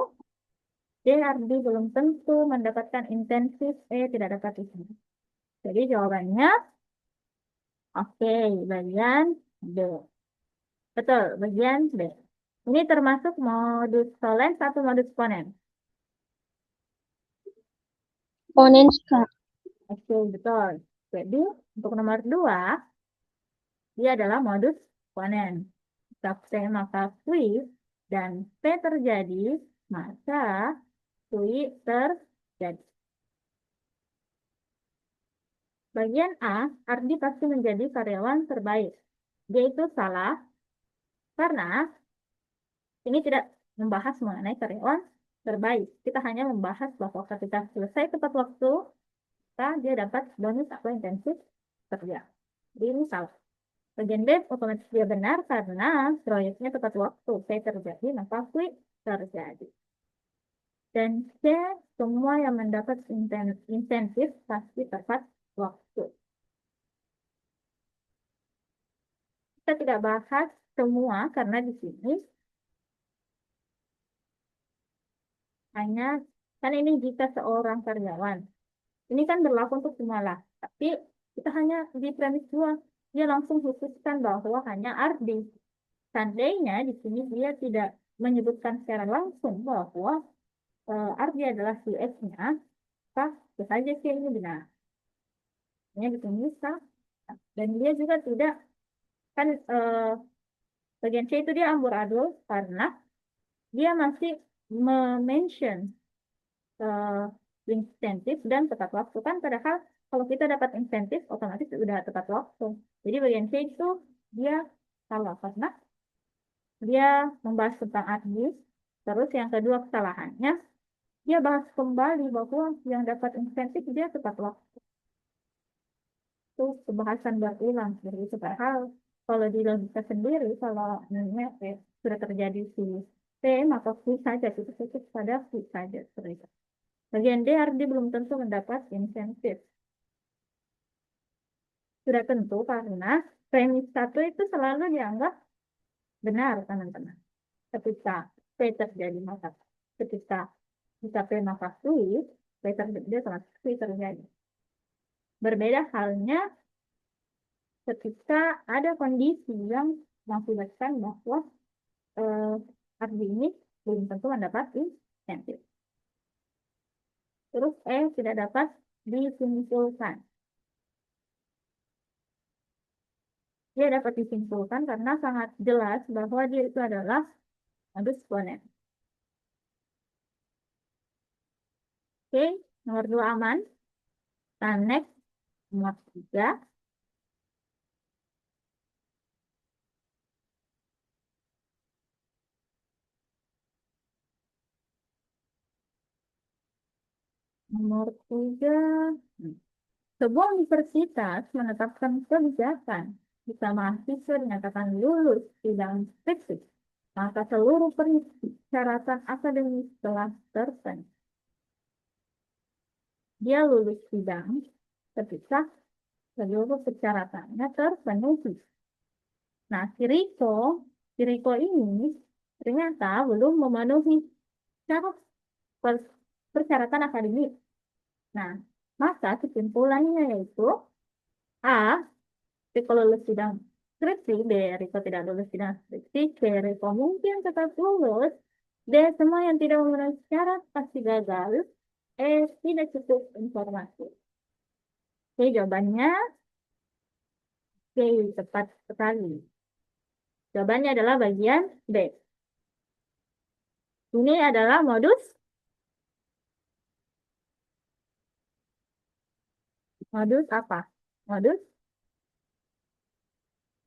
D. Ardi belum tentu mendapatkan insentif. E. Tidak dapat insentif. Jadi jawabannya oke, bagian B. Betul, bagian B. Ini termasuk modus solens atau modus ponens? Ponens, Kak. Oke, betul. Jadi untuk nomor 2, dia adalah modus ponens. Jika P maka Q dan P terjadi, maka Q terjadi. Bagian A, Ardi pasti menjadi karyawan terbaik. Dia itu salah karena ini tidak membahas mengenai karyawan terbaik. Kita hanya membahas bahwa ketika selesai tepat waktu, maka dia dapat bonus atau insentif kerja. Jadi ini salah. Bagian B otomatis dia benar karena proyeknya tepat waktu. C terjadi, maka Q terjadi. Dan C, semua yang mendapat insentif pasti tepat waktu. Kita tidak bahas semua karena di sini hanya, kan ini jika seorang karyawan. Ini kan berlaku untuk semua lah. Tapi kita hanya di premis 2. Dia langsung khususkan bahwa hanya Ardi. Seandainya di sini dia tidak menyebutkan secara langsung bahwa Ardi adalah CS-nya, maka bisa saja sih ini benar. Ini bisa. Dan dia juga tidak, kan bagian C itu dia amburadul karena dia masih mention insentif dan tepat waktu, kan padahal kalau kita dapat insentif otomatis sudah tepat waktu. Jadi bagian C itu dia salah karena dia membahas tentang admis. Terus yang kedua kesalahannya, dia bahas kembali bahwa yang dapat insentif dia tepat waktu. Itu pembahasan berulang dari itu. Padahal kalau di logika sendiri, kalau sudah terjadi si T, maka Q saja, itu fokus pada Q saja. Bagian D, Ardi belum tentu mendapat insentif. Sudah tentu karena premis 1 itu selalu dianggap benar, teman-teman. Ketika P terjadi, maka ketika P maka Q, P terjadi, maka Q terjadi. Berbeda halnya ketika ada kondisi yang mengakibatkan bahwa Ardi ini belum tentu mendapat insentif. Terus E tidak dapat disimpulkan. Dia dapat disimpulkan karena sangat jelas bahwa dia itu adalah modus ponens. Oke, Nomor 2 aman. Nah, next. Nomor 3. Nomor 3. Sebuah universitas menetapkan kebijakan jika mahasiswa dinyatakan lulus sidang skripsi, maka seluruh persyaratan akademis telah terpenuhi. Dia lulus sidang ketika seluruh persyaratannya terpenuhi. Nah, si Riko ini ternyata belum memenuhi syarat persyaratan akademik. Nah, maka kesimpulannya yaitu A. Riko lulus sidang skripsi, B. Riko tidak lulus sidang skripsi, C. Riko mungkin tetap lulus, D. Semua yang tidak memenuhi syarat pasti gagal, E. Tidak cukup informasi. Oke, jawabannya C. Tepat sekali. Jawabannya adalah bagian B. Ini adalah modus apa? Modus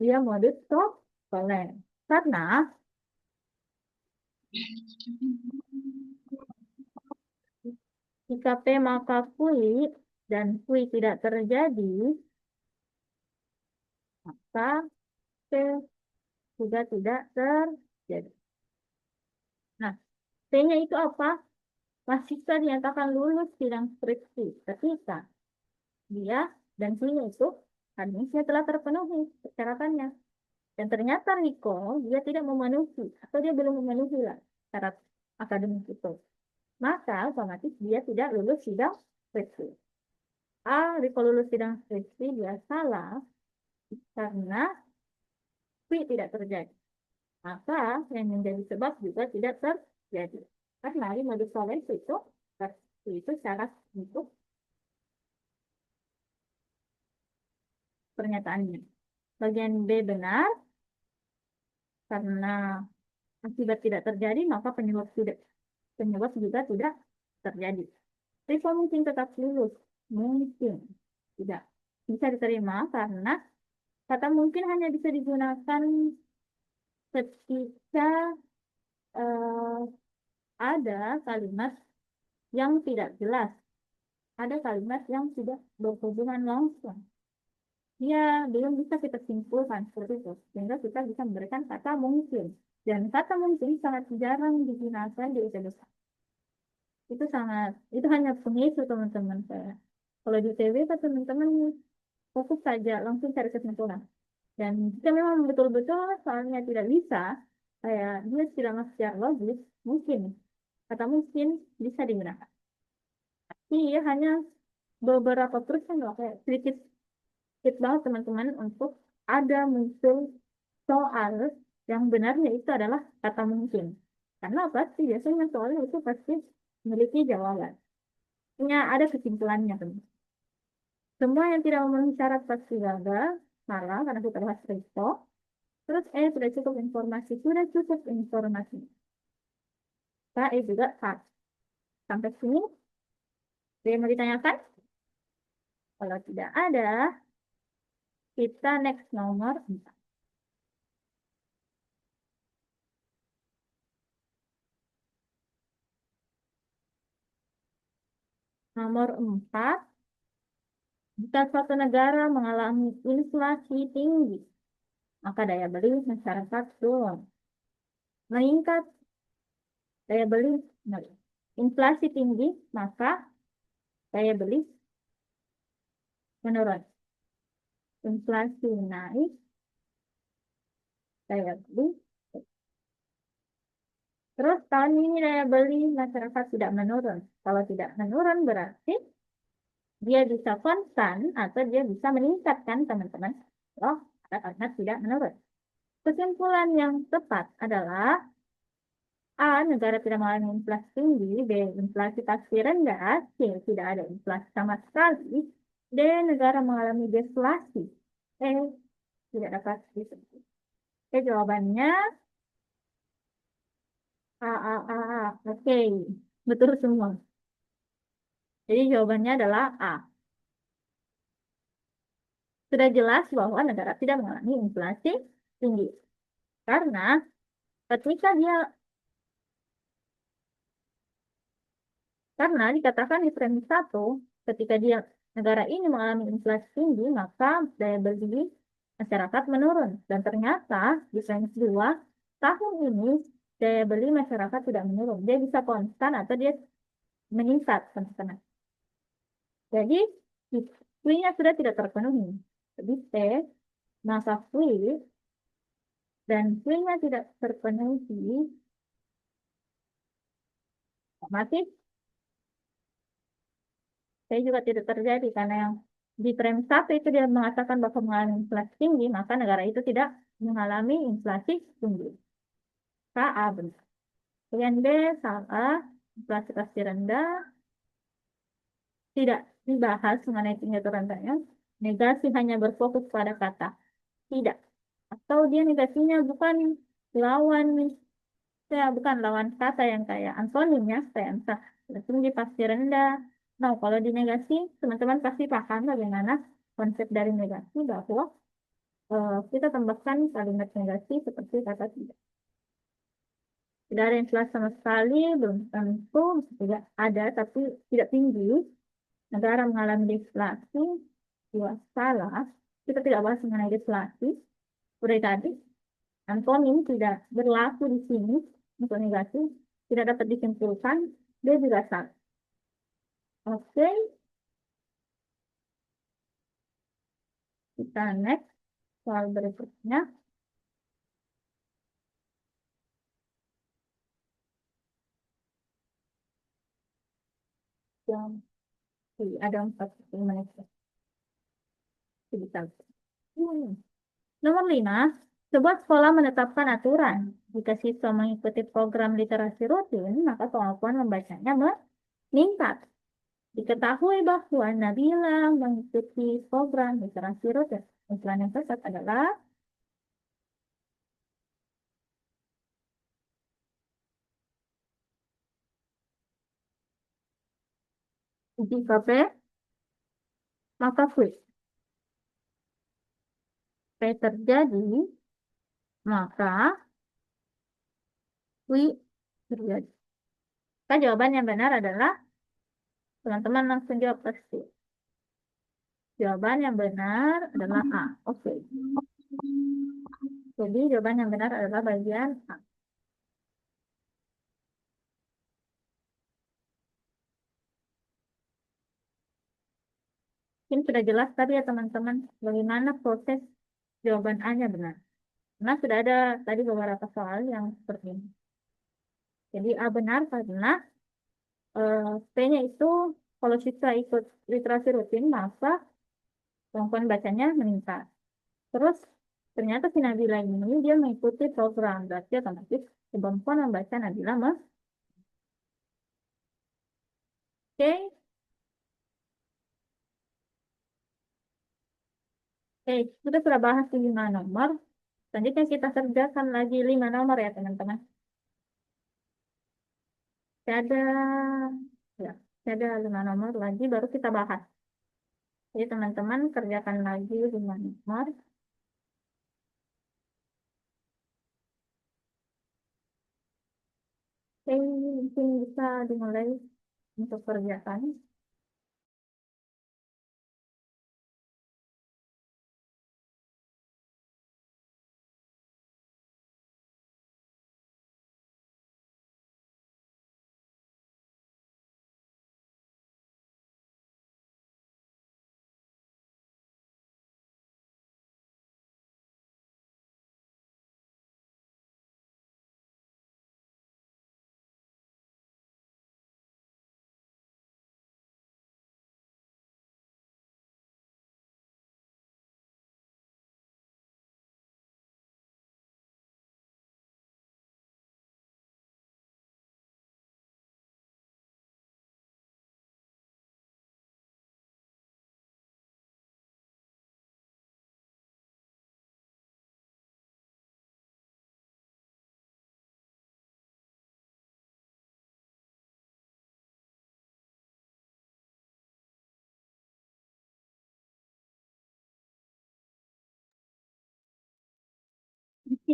modus Tollens. Karena jika P maka Q dan Q tidak terjadi, maka P juga tidak terjadi. Nah, P-nya itu apa? Mahasiswa dinyatakan lulus sidang skripsi ketika dia dan Q-nya itu hadisnya telah terpenuhi persyaratannya. Dan ternyata Riko dia tidak memenuhi atau dia belum memenuhi lah syarat akademik itu. Maka otomatis dia tidak lulus sidang skripsi. A. Riko lulus sidang skripsi dia salah karena Q tidak terjadi. Maka yang menjadi sebab juga tidak terjadi. Karena di modus Tollens itu syarat untuk pernyataannya. Bagian B benar, karena akibat tidak terjadi, maka penyebab juga tidak terjadi. Riko mungkin tetap lulus, mungkin tidak bisa diterima karena kata mungkin hanya bisa digunakan ketika ada kalimat yang tidak jelas, ada kalimat yang tidak berhubungan langsung. Ya, belum bisa kita simpulkan seperti itu, sehingga kita bisa memberikan kata mungkin. Dan kata mungkin sangat jarang digunakan di UTB. Itu hanya pengisi teman-teman saya. Kalau di UTB, teman-teman fokus saja, langsung cari kesimpulan. Dan jika memang betul-betul soalnya tidak bisa, kayak dia tidak secara logis, mungkin kata mungkin bisa digunakan. Tapi hanya beberapa persen loh, kayak sedikit banget teman-teman untuk ada muncul soal yang benarnya itu adalah kata mungkin. Karena pasti biasanya soalnya itu pasti memiliki jawaban. Punya ada kesimpulannya teman. Semua yang tidak memenuhi syarat pasti gagal, salah karena kita bahas risiko. Terus sudah cukup informasi, sudah cukup informasi. Juga saat. Sampai sini, ada yang mau ditanyakan? Kalau tidak ada, kita next nomor 4. Nomor 4, jika suatu negara mengalami inflasi tinggi, maka daya beli masyarakat turun. Meningkat daya beli, inflasi tinggi, maka daya beli menurun. Inflasi naik, daya beli. Terus tahun ini daya beli masyarakat tidak menurun. Kalau tidak menurun berarti dia bisa konstan atau dia bisa meningkatkan teman-teman. Oh, karena tidak menurun. Kesimpulan yang tepat adalah A. Negara tidak mengalami inflasi tinggi. B. Inflasi pasti rendah. C. Tidak ada inflasi sama sekali. D. Negara mengalami deflasi. E. Tidak dapat disebut. Oke, jawabannya A. Oke, betul semua. Jadi jawabannya adalah A. Sudah jelas bahwa negara tidak mengalami inflasi tinggi. Karena ketika dia, karena dikatakan di frame 1, ketika dia negara ini mengalami inflasi tinggi, maka daya beli masyarakat menurun. Dan ternyata di frame 2, tahun ini daya beli masyarakat tidak menurun. Dia bisa konstan atau dia meningkat, teman-teman. Jadi, Q-nya sudah tidak terpenuhi. Jadi T, maka Q dan Q-nya tidak terpenuhi, otomatis saya juga tidak terjadi karena yang di frame 1 itu dia mengatakan bahwa mengalami inflasi tinggi, maka negara itu tidak mengalami inflasi tinggi. KA benar. Kemudian B salah, inflasi pasti rendah, tidak dibahas mengenai tinggi atau rendahnya. Negasi hanya berfokus pada kata tidak. Atau dia negasinya bukan lawan, ya bukan lawan kata yang kayak antonim ya, kayak entah tinggi pasti rendah. Nah, kalau di negasi, teman-teman pasti paham bagaimana konsep dari negasi bahwa kita tambahkan kalimat negasi seperti kata tidak. Tidak ada inflasi sama sekali, belum tentu, tidak ada tapi tidak tinggi. Negara mengalami deflasi, dua salah. Kita tidak bahas mengenai deflasi. Seperti tadi, antonim tidak berlaku di sini untuk negasi, tidak dapat disimpulkan, dia juga salah. Oke, kita next soal berikutnya. Yang ada 40 menit. Bisa. Nomor 5, sebuah sekolah menetapkan aturan. Jika siswa mengikuti program literasi rutin, maka kemampuan membacanya meningkat. Diketahui bahwa Nabila mengikuti program literasi rutin. Iklan yang tepat adalah jika P, maka Q. P terjadi, maka Q terjadi. Maka jawaban yang benar adalah, teman-teman langsung jawab pasti. Jawaban yang benar adalah A. Oke. Jadi jawaban yang benar adalah bagian A. Mungkin sudah jelas tadi ya teman-teman, bagaimana proses jawaban A-nya benar. Karena sudah ada tadi beberapa soal yang seperti ini. Jadi A benar karena P-nya itu kalau siswa ikut literasi rutin, maka kemampuan bacanya meningkat. Terus ternyata si Nabila ini dia mengikuti program, berarti otomatis kemampuan membaca Nabila Oke. Oke, kita sudah bahas di 5 nomor. Selanjutnya kita kerjakan lagi 5 nomor ya teman-teman. Ada, ya, ada 5 nomor lagi baru kita bahas. Jadi teman-teman kerjakan lagi 5 nomor. Oke, mungkin bisa dimulai untuk kerjakan.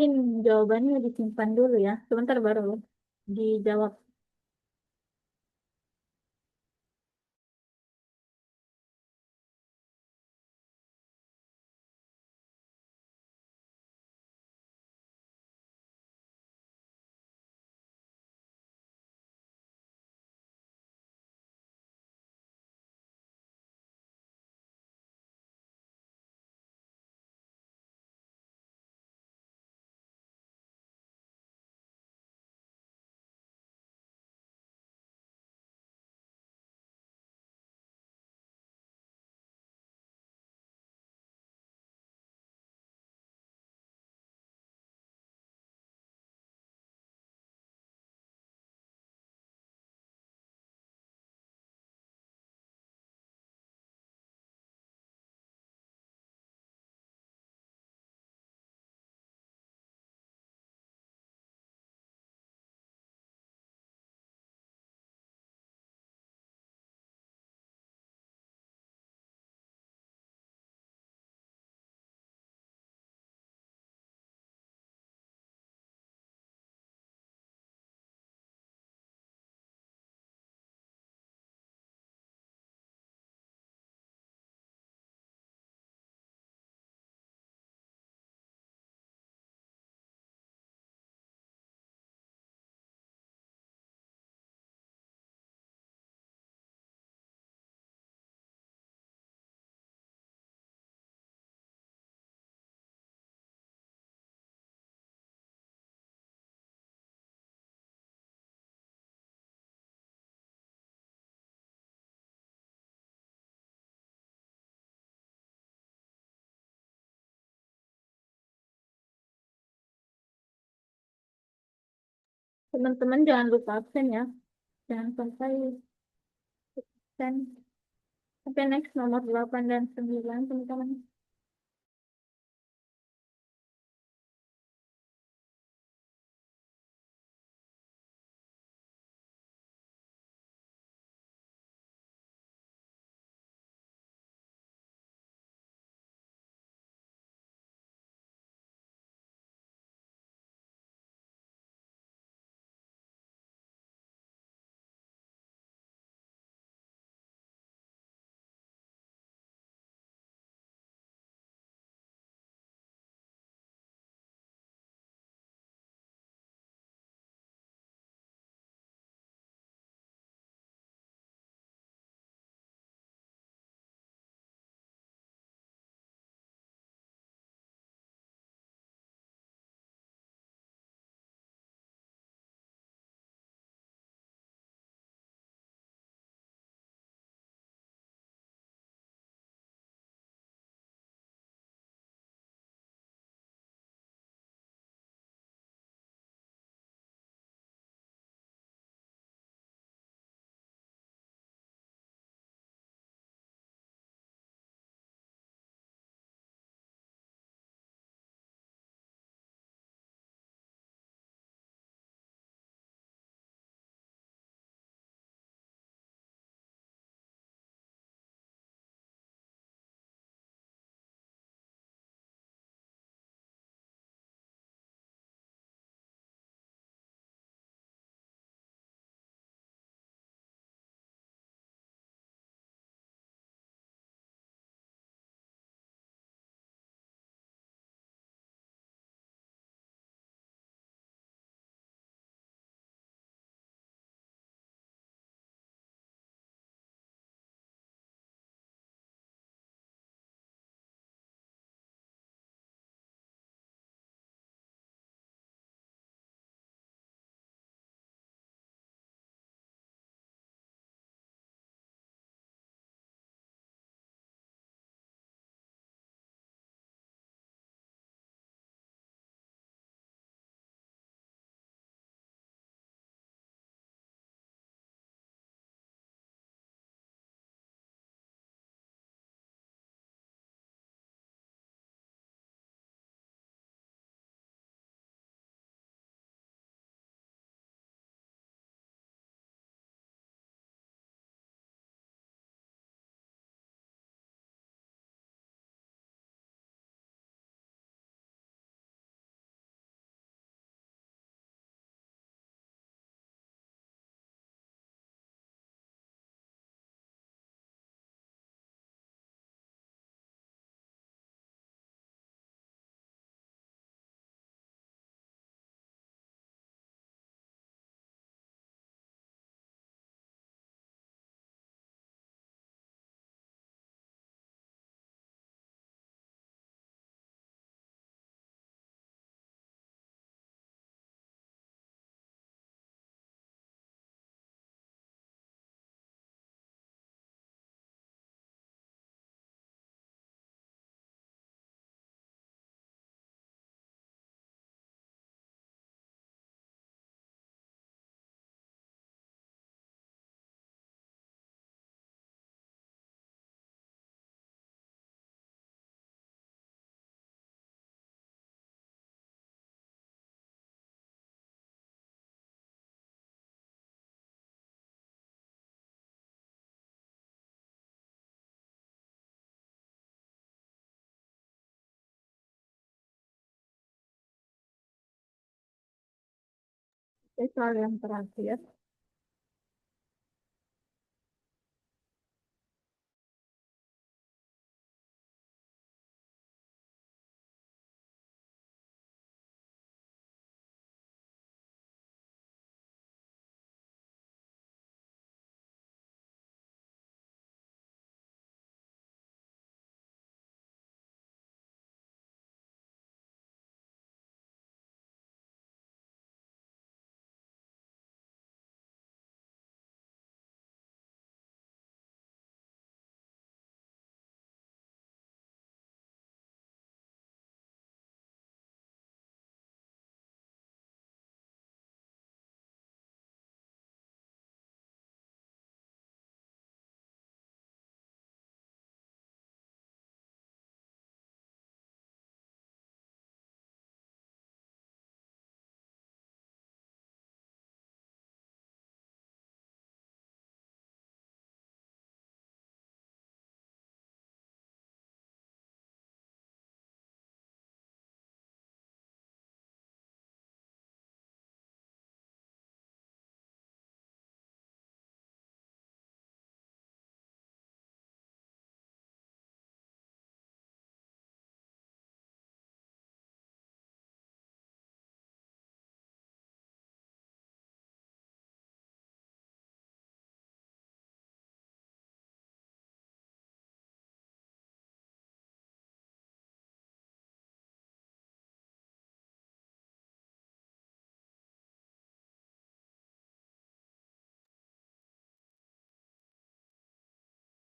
mungkin jawabannya disimpan dulu ya. Sebentar baru dijawab. Teman-teman jangan lupa absen ya. Jangan sampai absen. Sampai next nomor 8 dan 9 teman-teman. Soal yang terakhir.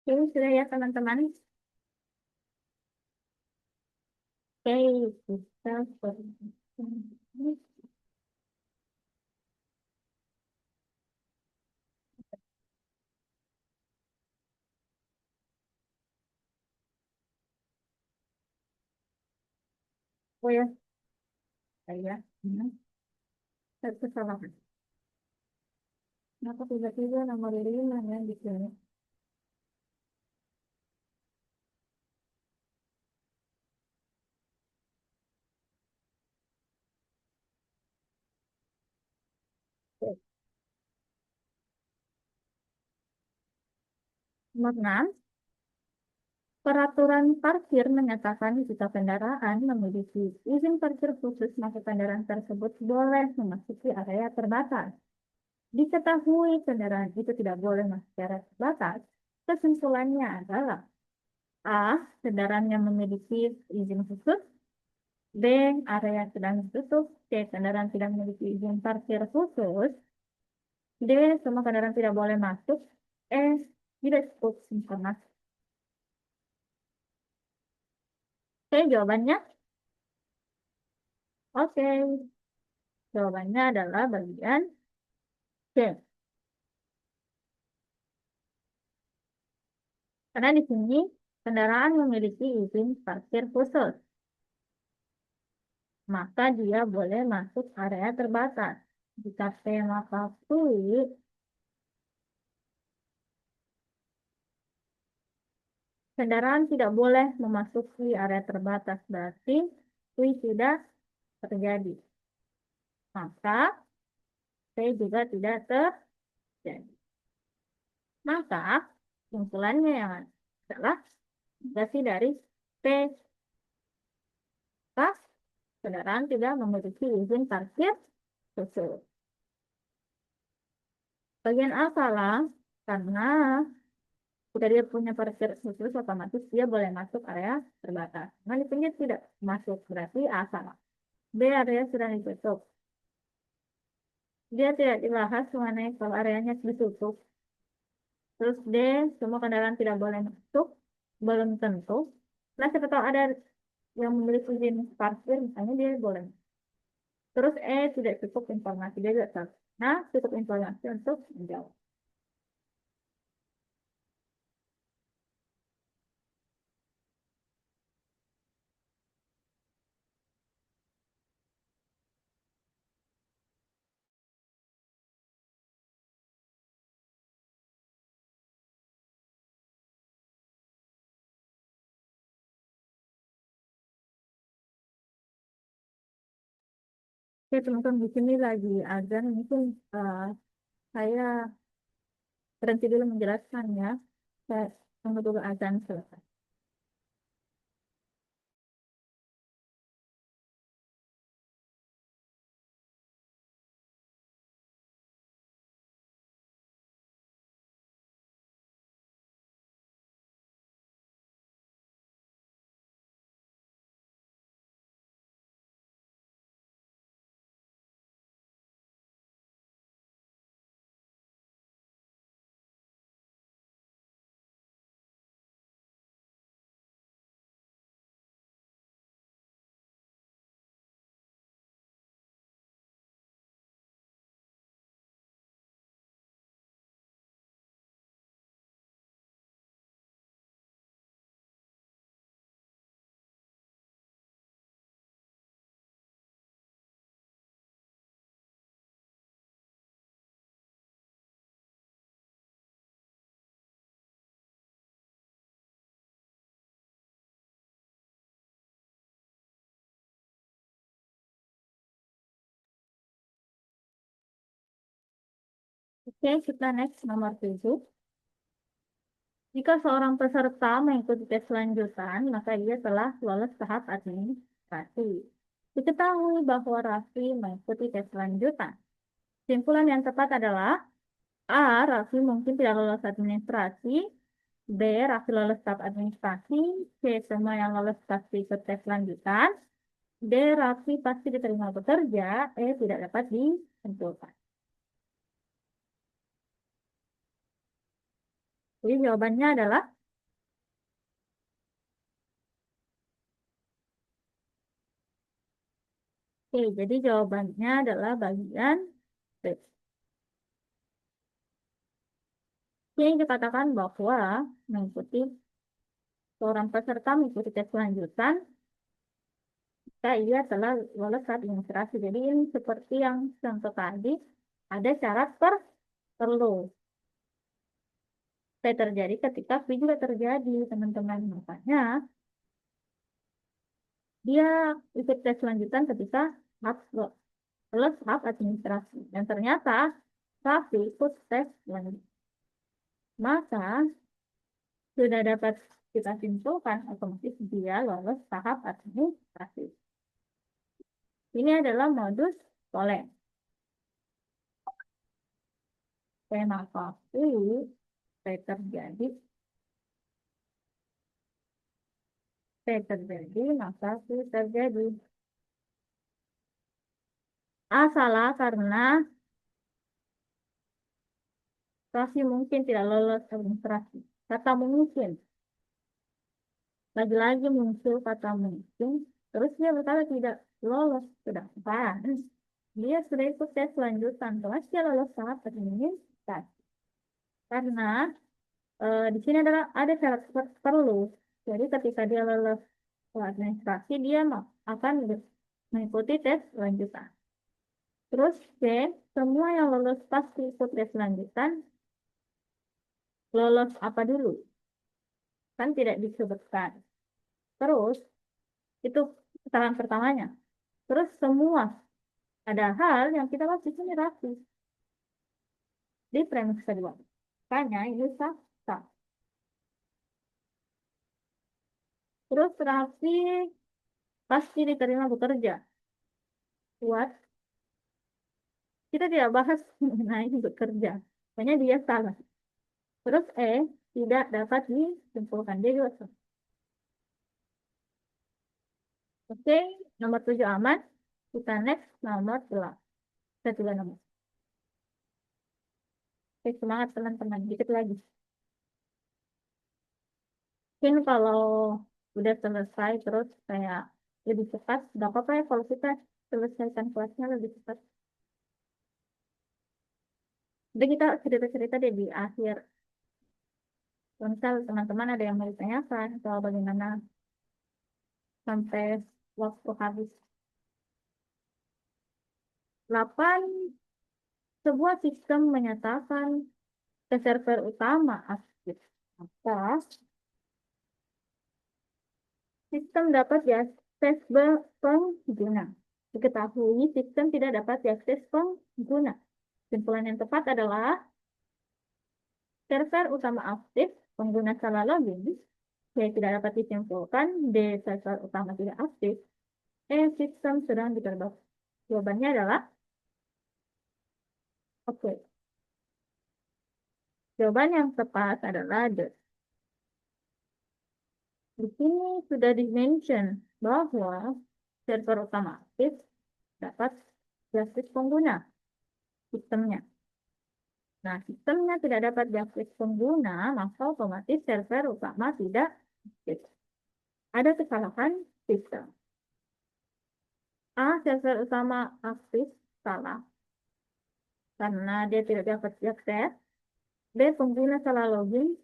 Oke, sudah ya teman-teman. Oke, kita oh ya, saya satu kesalahan. Kenapa tiba-tiba nomor lima ya di sini? Oke. Nomor 6, peraturan parkir menyatakan jika kendaraan memiliki izin parkir khusus, maka kendaraan tersebut boleh memasuki area terbatas. Diketahui kendaraan itu tidak boleh masuk ke area terbatas, kesimpulannya adalah A. Kendaraan yang memiliki izin khusus. B. Area sedang ditutup. C. Kendaraan tidak memiliki izin parkir khusus. D. Semua kendaraan tidak boleh masuk. E. Tidak cukup informasi. Oke, jawabannya. Oke, jawabannya adalah bagian C. Karena di sini kendaraan memiliki izin parkir khusus, maka dia boleh masuk area terbatas. Jika C maka sulit, kendaraan tidak boleh memasuki area terbatas, berarti sulit tidak terjadi. Maka C juga tidak terjadi. Maka kesimpulannya yang adalah negasi dari P. Maka kendaraan tidak memiliki izin parkir khusus. Bagian A salah karena jika dia punya parkir khusus, otomatis dia boleh masuk area terbatas. Nah, di pinggir tidak masuk, berarti A salah. B, area sudah ditutup. Dia tidak dibahas mengenai kalau areanya ditutup. Terus D, semua kendaraan tidak boleh masuk, belum tentu. Nah, siapa tahu ada yang memiliki izin parkir, misalnya dia boleh. Terus E, tidak cukup informasi, dia tidak tahu. Nah, cukup informasi untuk menjawab. Oke, teman-teman, di sini lagi azan. Mungkin saya berhenti dulu menjelaskan ya. Saya tunggu dulu azan selesai. Oke, kita next nomor 7. Jika seorang peserta mengikuti tes lanjutan, maka ia telah lolos tahap administrasi. Diketahui bahwa Raffi mengikuti tes lanjutan. Kesimpulan yang tepat adalah A. Raffi mungkin tidak lolos administrasi. B. Raffi lolos tahap administrasi. C. Semua yang lolos pasti ikut tes lanjutan. D. Raffi pasti diterima bekerja. E. Tidak dapat disimpulkan. Jadi jawabannya adalah C. Jadi jawabannya adalah bagian B. Yang dikatakan bahwa mengikuti seorang peserta mengikuti tes lanjutan, maka ia telah lolos administrasi. Jadi ini seperti yang contoh tadi, ada syarat perlu. Saya terjadi ketika V juga terjadi, teman-teman. Makanya dia ikut tes lanjutan ketika lolos tahap administrasi. Dan ternyata Raffi ikut tes lanjutan. Maka sudah dapat kita simpulkan otomatis dia lolos tahap administrasi. Ini adalah modus polens. Kenapa terjadi? Terjadi, maka terjadi. A salah karena Raffi mungkin tidak lolos administrasi. Kata mungkin. Lagi-lagi muncul kata mungkin. Terus dia berkata tidak lolos. Sedangkan dia sudah ikut tes lanjutan. Terus dia lolos tahap administrasi. Karena di sini ada syarat perlu. Jadi ketika dia lolos administrasi, dia akan mengikuti tes lanjutan. Terus C, semua yang lolos pasti ikut tes lanjutan. Lolos apa dulu? Kan tidak disebutkan. Terus, itu kesalahan pertamanya. Terus semua, ada hal yang kita bahas di sini Raffi. Di premis kedua. Makanya ini sah. Terus Raffi pasti diterima bekerja. Buat kita tidak bahas mengenai bekerja. Makanya dia salah. Terus E tidak dapat disimpulkan. Dia juga salah. Oke, nomor 7 aman. Kita next nomor 8. Kita coba nomor. Oke, semangat teman-teman. Dikit lagi. Mungkin kalau udah selesai terus kayak lebih cepat, nggak apa-apa ya kalau kita selesaikan kelasnya lebih cepat. Jadi kita cerita-cerita deh di akhir. Misal teman-teman ada yang mau ditanyakan soal bagaimana sampai waktu habis. 8. Sebuah sistem menyatakan ke server utama aktif. Maka sistem dapat diakses pengguna. Diketahui sistem tidak dapat diakses pengguna. Kesimpulan yang tepat adalah server utama aktif, pengguna salah login. C. Tidak dapat disimpulkan. D. Server utama tidak aktif. E. Sistem sedang diperbaiki. Jawabannya adalah oke. Jawaban yang tepat adalah D. Di sini sudah di-mention bahwa server utama aktif dapat diakses pengguna sistemnya. Nah, sistemnya tidak dapat diakses pengguna, maka otomatis server utama tidak aktif. Ada kesalahan sistem. A. Server utama aktif salah karena dia tidak dapat diakses. B. Pengguna salah login,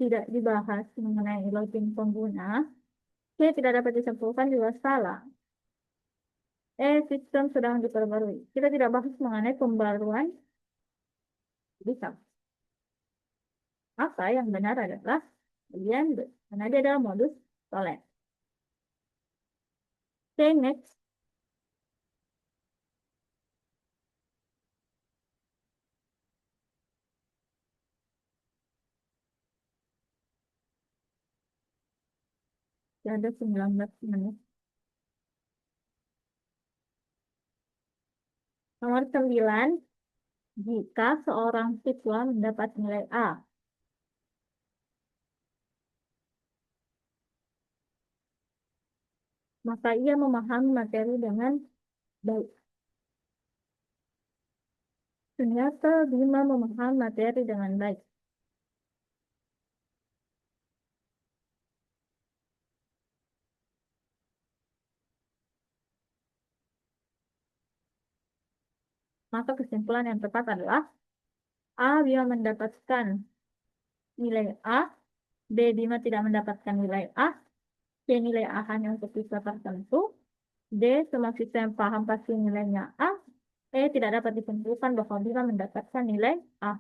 tidak dibahas mengenai login pengguna. C. Tidak dapat disimpulkan juga salah. E. Sistem sedang diperbarui. Kita tidak bahas mengenai pembaruan bisa. Maka yang benar adalah bagian B, karena dia adalah modus tolen. Oke, next. Ada 19 menit. Nomor 9, jika seorang siswa mendapat nilai A, maka ia memahami materi dengan baik. Ternyata Bima memahami materi dengan baik. Maka kesimpulan yang tepat adalah A. Bima mendapatkan nilai A, B. Bima tidak mendapatkan nilai A, C. Nilai A hanya untuk siswa tertentu, D. Semua siswa yang paham pasti nilainya A, E. Tidak dapat disimpulkan bahwa Bima mendapatkan nilai A.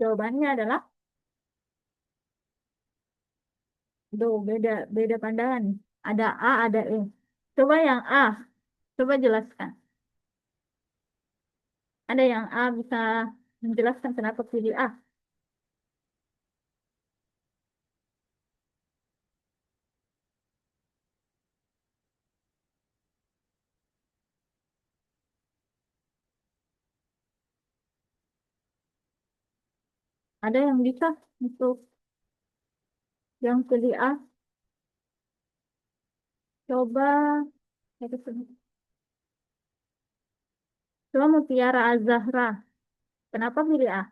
Jawabannya adalah beda pandangan. Ada A, ada E. Coba yang A, coba jelaskan. Ada yang A bisa menjelaskan kenapa pilih A? Ada yang bisa untuk yang pilih A? Coba, coba Mutiara Azahra. Kenapa pilih A?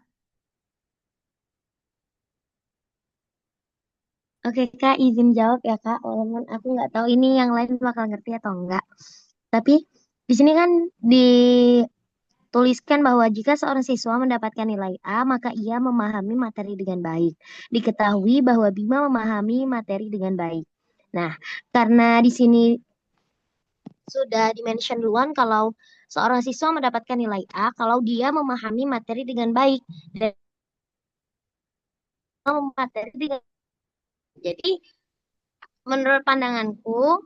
Oke Kak, izin jawab ya Kak, walaupun aku nggak tahu ini yang lain bakal ngerti atau enggak. Tapi di sini kan dituliskan bahwa jika seorang siswa mendapatkan nilai A, maka ia memahami materi dengan baik. Diketahui bahwa Bima memahami materi dengan baik. Nah, karena di sini sudah dimention duluan kalau seorang siswa mendapatkan nilai A kalau dia memahami materi dengan baik dan materi dengan jadi menurut pandanganku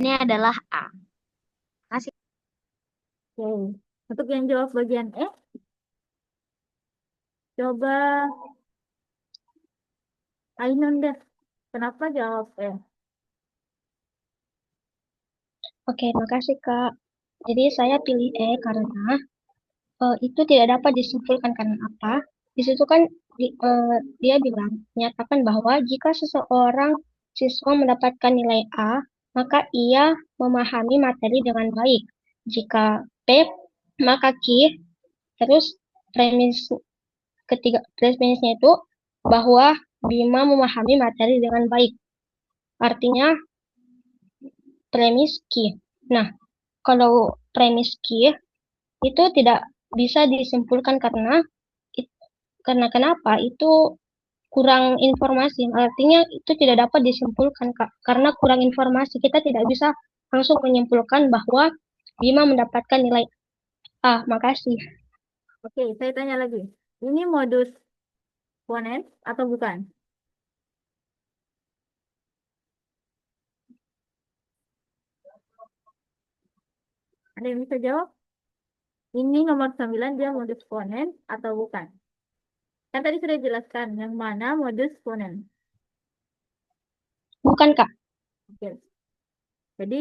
ini adalah A. Kasih. Oke. Untuk yang jawab bagian E, coba Ainun deh. Kenapa jawab E? Oke, makasih Kak. Jadi saya pilih E karena itu tidak dapat disimpulkan karena apa? Di situ kan dia bilang, menyatakan bahwa jika seseorang siswa mendapatkan nilai A, maka ia memahami materi dengan baik. Jika P, maka Q, terus premis premisnya itu bahwa Bima memahami materi dengan baik. Artinya premis Q. Nah, kalau premis Q itu tidak bisa disimpulkan karena Karena kenapa? Itu kurang informasi. Artinya itu tidak dapat disimpulkan, Kak. Karena kurang informasi, kita tidak bisa langsung menyimpulkan bahwa Bima mendapatkan nilai A. Makasih. Oke, saya tanya lagi. Ini modus ponens atau bukan? Ada yang bisa jawab? Ini nomor 9 dia modus ponens atau bukan? Kan tadi sudah jelaskan yang mana modus ponens. Bukan, Kak. Oke. Jadi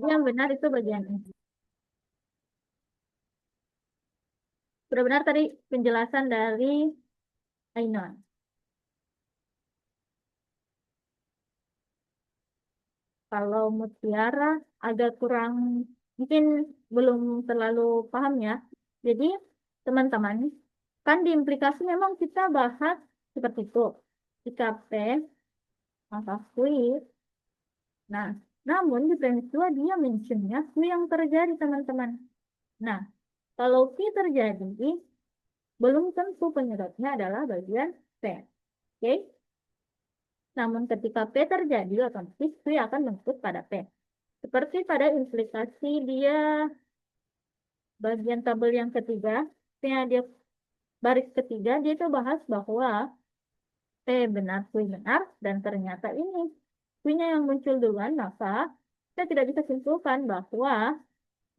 yang benar itu bagian ini. Sudah benar tadi penjelasan dari Ainon. Kalau Mutiara agak kurang, mungkin belum terlalu paham ya. Jadi teman-teman, kan di implikasi memang kita bahas seperti itu. Jika P, maka kuis. Nah, namun di premis 2 dia mentionnya Q yang terjadi teman-teman. Nah, kalau Q terjadi, belum tentu penyebabnya adalah bagian P. Oke? Namun ketika P terjadi, otomatis Q akan menuntut pada P. Seperti pada implikasi dia bagian tabel yang ketiga, dia baris ketiga, dia itu bahas bahwa P benar, Q benar, dan ternyata ini Q-nya yang muncul duluan, maka kita tidak bisa simpulkan bahwa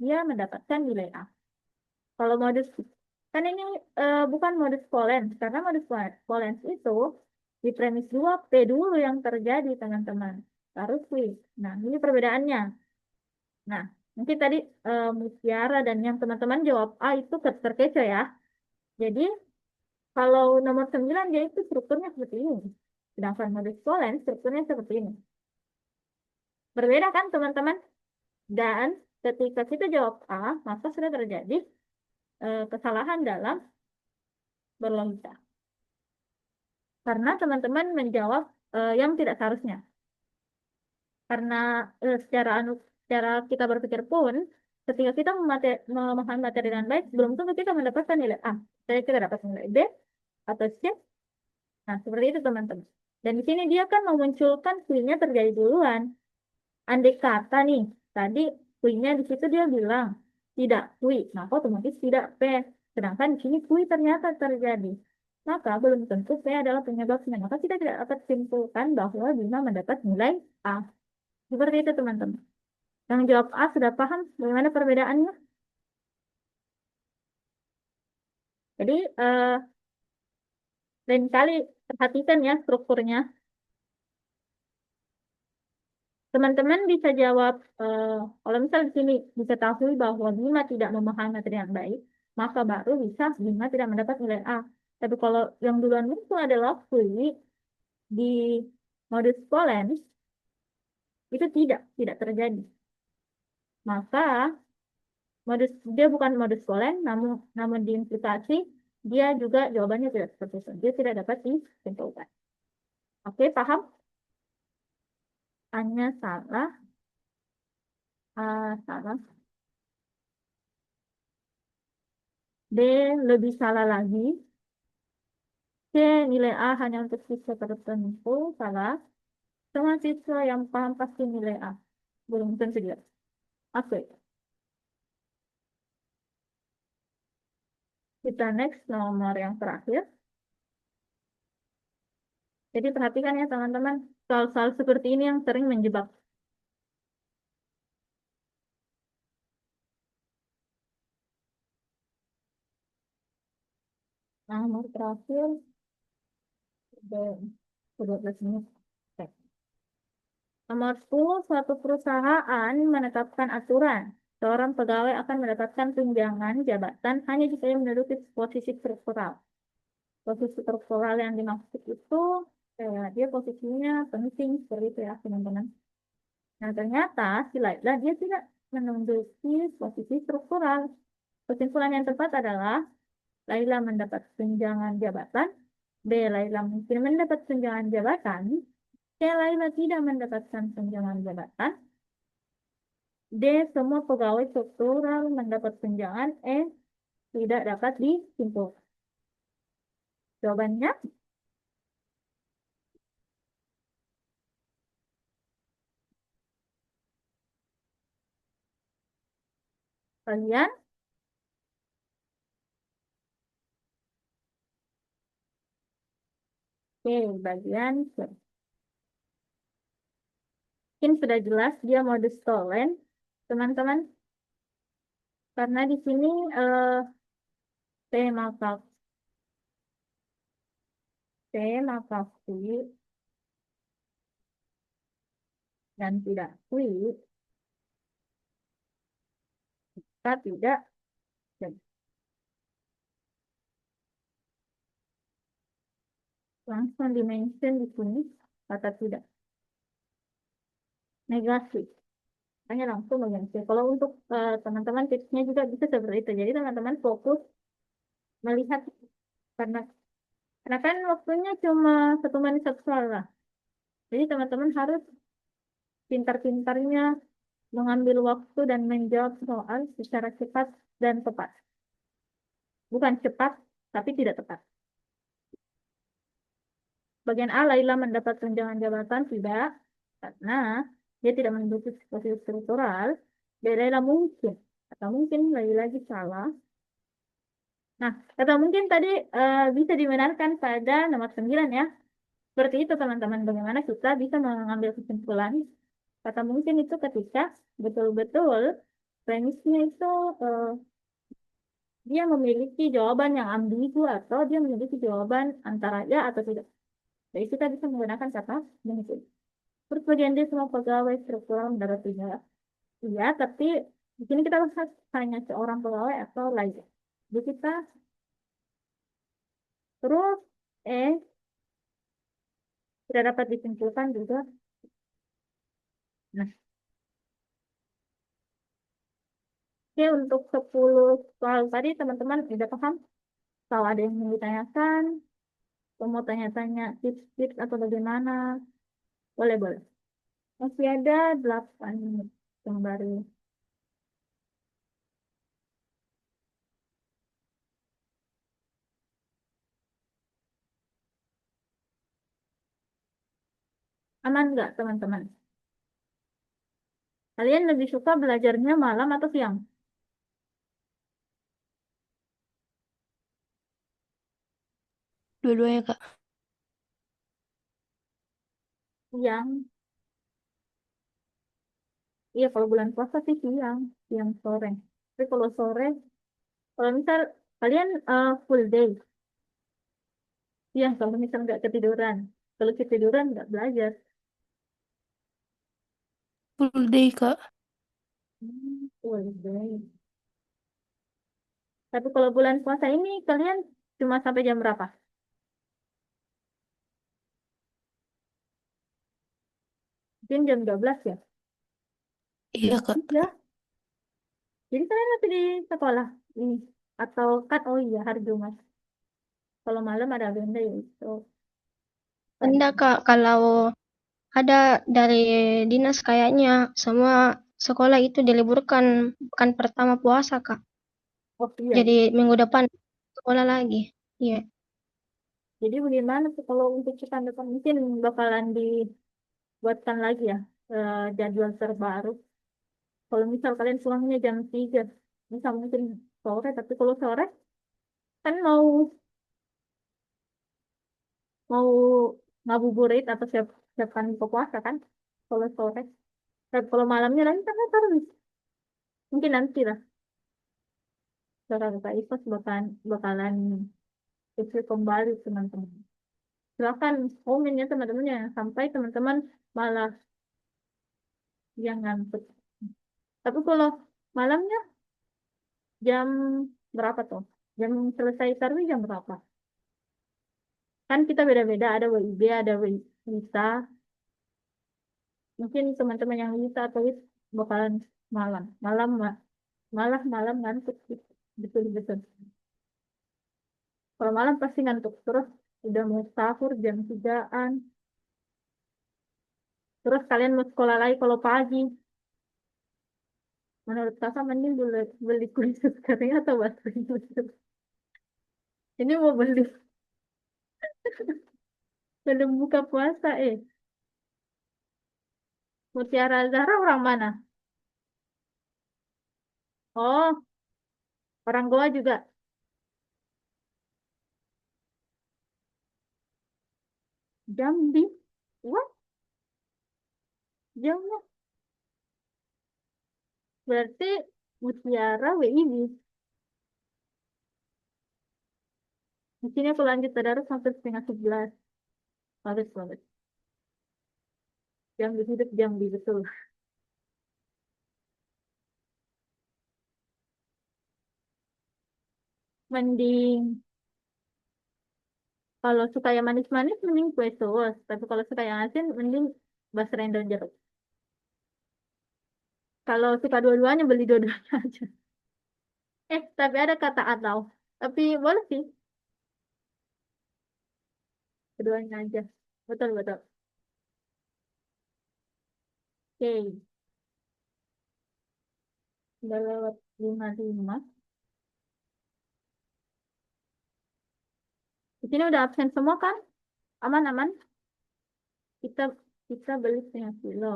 dia mendapatkan nilai A. Kalau modus, kan ini bukan modus Pollens, karena modus Pollens itu di premis 2 P dulu yang terjadi, teman-teman. Baru Q. Nah, ini perbedaannya. Nah, mungkin tadi Mutiara dan yang teman-teman jawab A itu terkecoh ya. Jadi, kalau nomor 9 dia itu strukturnya seperti ini. Sedangkan modus Pollens strukturnya seperti ini. Berbeda kan, teman-teman? Dan ketika kita jawab A, maka sudah terjadi kesalahan dalam berlogika. Karena teman-teman menjawab yang tidak seharusnya. Karena secara kita berpikir pun, ketika kita memahami materi dengan baik, belum tentu kita mendapatkan nilai A. Jadi kita dapat nilai B atau C. Nah, seperti itu teman-teman. Dan di sini dia kan memunculkan Q-nya terjadi duluan. Andai kata nih, tadi Q-nya di situ dia bilang tidak Q, maka otomatis tidak P. Sedangkan di sini Q ternyata terjadi. Maka belum tentu P adalah penyebabnya. Maka kita tidak dapat simpulkan bahwa Bima mendapat nilai A. Seperti itu teman-teman. Yang jawab A sudah paham bagaimana perbedaannya? Jadi lain kali perhatikan ya strukturnya. Teman-teman bisa jawab, kalau misal di sini diketahui bahwa Bima tidak memahami materi yang baik, maka baru bisa Bima tidak mendapat nilai A. Tapi kalau yang duluan muncul adalah Fui di modus Pollens, itu tidak terjadi. Maka dia bukan modus Pollens, namun di implikasi dia juga jawabannya tidak seperti itu. Dia tidak dapat disimpulkan. Oke, paham? Hanya salah. Salah. B lebih salah lagi. C nilai A hanya untuk siswa tertentu. Salah. Semua siswa yang paham pasti nilai A. Belum tentu dia. Oke. Kita next nomor yang terakhir. Jadi perhatikan ya teman-teman. Soal-soal seperti ini yang sering menjebak. Nomor terakhir. 12 menit. Oke. Nomor 10, suatu perusahaan menetapkan aturan. Seorang pegawai akan mendapatkan tunjangan jabatan hanya jika ia menduduki posisi struktural. Posisi struktural yang dimaksud itu, dia posisinya penting seperti itu ya teman-teman. Nah ternyata si Laila dia tidak menduduki posisi struktural. Kesimpulan yang tepat adalah Laila mendapat tunjangan jabatan, B. Laila mungkin mendapat tunjangan jabatan, C. Laila tidak mendapatkan tunjangan jabatan, D. Semua pegawai struktural mendapat tunjangan, E. tidak dapat disimpulkan. Jawabannya kalian oke, bagian C. Mungkin sudah jelas dia modus tolen, teman-teman. Karena di sini tema pasti dan tidak quick, kita tidak jadi. Langsung dimention di sini kata tidak negatif. Hanya langsung bagian C. Kalau untuk teman-teman tipsnya juga bisa seperti itu. Jadi teman-teman fokus melihat karena kan waktunya cuma 1 menit 1 soal lah. Jadi teman-teman harus pintar-pintarnya mengambil waktu dan menjawab soal secara cepat dan tepat. Bukan cepat, tapi tidak tepat. Bagian A, Laila mendapat tunjangan jabatan, tidak. Karena dia tidak menduduki posisi struktural. B, Laila mungkin. Atau mungkin lagi-lagi salah. Nah, kata mungkin tadi bisa dibenarkan pada nomor 9 ya. Seperti itu teman-teman, bagaimana kita bisa mengambil kesimpulan. Kata mungkin itu ketika betul-betul premisnya itu dia memiliki jawaban yang ambigu atau dia memiliki jawaban antara ya atau tidak. Jadi kita bisa menggunakan kata mungkin. Terus bagian D, semua pegawai struktural mendapat tunjangan. Iya, tapi di sini kita bahas hanya seorang pegawai atau lain. Jadi kita terus tidak dapat disimpulkan juga. Nah, oke, untuk 10 soal tadi teman-teman sudah paham? Kalau ada yang mau ditanyakan, atau mau tanya-tanya tips-tips atau bagaimana, boleh-boleh. Masih ada 8 menit yang baru. Aman nggak teman-teman? Kalian lebih suka belajarnya malam atau siang? Dua-duanya, Kak. Siang. Iya, kalau bulan puasa sih siang, siang sore. Tapi kalau sore, kalau misal kalian full day, siang kalau misal nggak ketiduran. Kalau ketiduran nggak belajar. Full day, Kak. Full day. Tapi kalau bulan puasa ini kalian cuma sampai jam berapa? Mungkin jam 12 ya? Iya, Kak. Ya. Jadi kalian masih di sekolah ini atau kan oh iya hari Jumat. Kalau malam ada agenda ya itu. Enggak, Kak. Kalau ada dari dinas kayaknya semua sekolah itu diliburkan pekan pertama puasa, Kak. Oh iya. Jadi minggu depan sekolah lagi. Iya. Jadi bagaimana tuh kalau untuk pekan depan mungkin bakalan dibuatkan lagi ya jadwal terbaru. Kalau misal kalian pulangnya jam 3, misal mungkin sore, tapi kalau sore kan mau mau ngabuburit atau siapkan buka puasa kan kalau sore. Dan kalau malamnya lagi kan harus mungkin nanti lah saudara Kak Ifas bakalan isi kembali teman-teman. Silakan komen ya teman-teman ya sampai teman-teman malah yang ngantuk. Tapi kalau malamnya jam berapa tuh? Jam selesai tarawih jam berapa? Kan kita beda-beda, ada WIB, ada WITA. Mungkin teman-teman yang WITA atau WIT bakalan malam. Malah malam ngantuk gitu. Betul-betul. Kalau malam pasti ngantuk terus udah mau sahur jam 3-an. Terus kalian mau sekolah lagi kalau pagi. Menurut kakak mending beli kursus kering atau batu youtube? Ini mau beli belum buka puasa Mutiara Zahra orang mana? Oh, orang Goa juga. Jambi. What? Jambi. Berarti Mutiara WIB. Di sini aku lanjut tadarus sampai setengah 11. Bagus, bagus. Jambi hidup Jambi, betul. Mending kalau suka yang manis-manis mending kue sos. Tapi kalau suka yang asin mending basreng daun jeruk. Kalau suka dua-duanya beli dua-duanya aja. Tapi ada kata atau. Tapi boleh sih, keduanya aja. Betul, betul. Oke, udah lewat 55. Di sini udah absen semua kan? Aman, aman. Kita kita beli setengah kilo.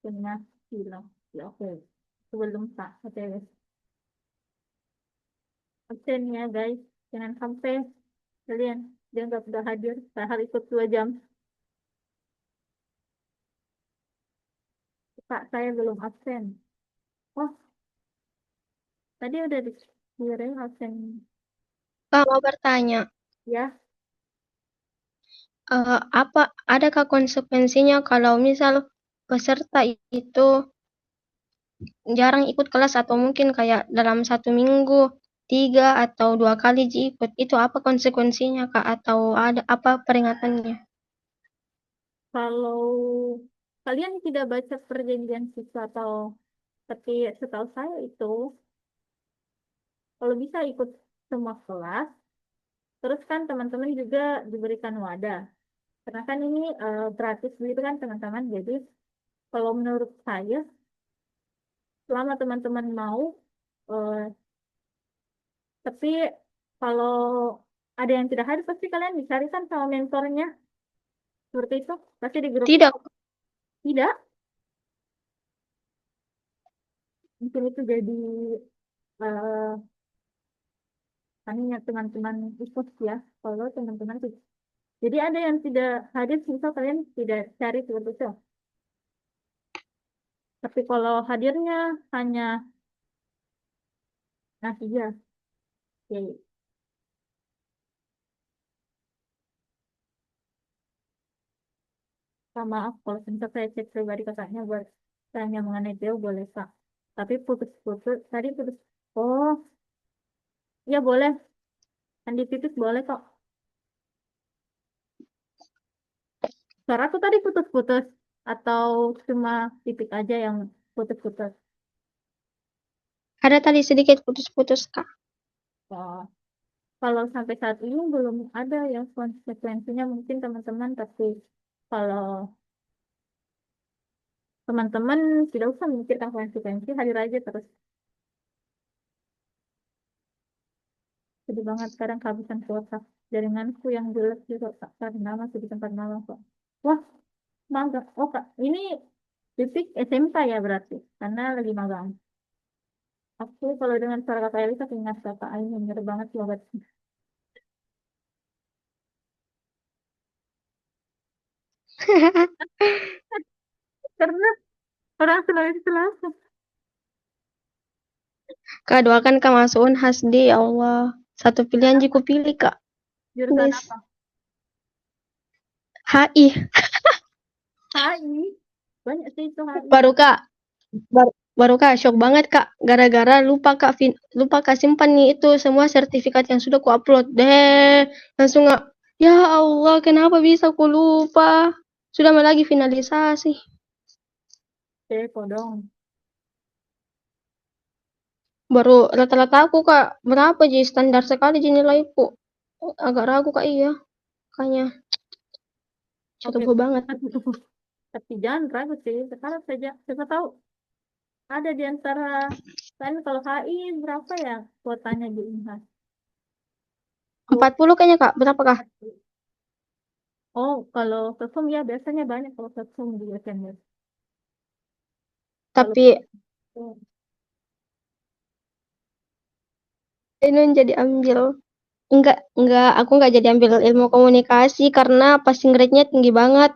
Setengah kilo. Ya, oke. Sebelum tak OTW. Absen ya guys. Jangan sampai kalian dianggap udah hadir. Padahal ikut 2 jam. Kak, saya belum absen. Oh, tadi udah dikira absen. Kak, mau bertanya, Ya, adakah konsekuensinya kalau misal peserta itu jarang ikut kelas atau mungkin kayak dalam 1 minggu 3 atau 2 kali ikut, itu apa konsekuensinya Kak? Atau ada apa peringatannya? kalau kalian tidak baca perjanjian siswa atau tapi setahu saya itu kalau bisa ikut semua kelas, terus kan teman-teman juga diberikan wadah. Karena kan ini gratis gitu kan teman-teman. Jadi kalau menurut saya, selama teman-teman mau, eh, tapi kalau ada yang tidak hadir, pasti kalian dicarikan sama mentornya. Seperti itu, pasti di grup. Tidak. Tidak, mungkin itu jadi eh tanya teman-teman ikut ya. Kalau teman-teman tidak. Jadi ada yang tidak hadir, misal kalian tidak cari seperti itu. Tapi kalau hadirnya hanya, nah iya, ya, maaf kalau misal saya cek pribadi kakaknya buat tanya mengenai itu boleh Kak. Tapi putus-putus, tadi putus. Oh, ya boleh. Andi titik boleh kok. Suara aku tadi putus-putus. Atau cuma titik aja yang putus-putus. Ada tadi sedikit putus-putus Kak. Oh, kalau sampai saat ini belum ada yang konsekuensinya mungkin teman-teman. Tapi kalau teman-teman tidak usah memikirkan konsekuensi, hadir aja terus. Sedih banget kadang kehabisan kuota. Jaringanku yang jelek juga Kak, karena masih di tempat malam kok. Wah, magang. Oh Kak, ini titik SMK ya berarti. Karena lagi magang. Aku kalau dengan suara kakak Elisa ingat kakak Ain yang bener banget logat. Karena orang Sulawesi Selatan. Kak, doakan Kak masuk Unhas di ya Allah. Satu pilihan jiku pilih Kak. Jurusan Please. apa? HI. HI. Banyak sih itu HI. Baru Kak. Baru Kak, shock banget Kak. Gara-gara lupa Kak simpan nih itu semua sertifikat yang sudah ku upload. Langsung nggak. Ya Allah, kenapa bisa ku lupa? Sudah mau lagi finalisasi. Kodong. Baru rata-rata aku Kak, berapa jadi standar sekali jadi nilaiku. Agak ragu Kak, iya. Makanya Oke. coba banget. Tapi jangan ragu sih. Sekarang saja. Siapa tahu Ada di antara kan kalau HI berapa ya kuotanya di Unhas? 40 kayaknya Kak. Berapakah? Oh, kalau Kesum ya biasanya banyak kalau Kesum di SMS. Kalau Tapi ini jadi ambil aku nggak jadi ambil ilmu komunikasi karena passing grade-nya tinggi banget.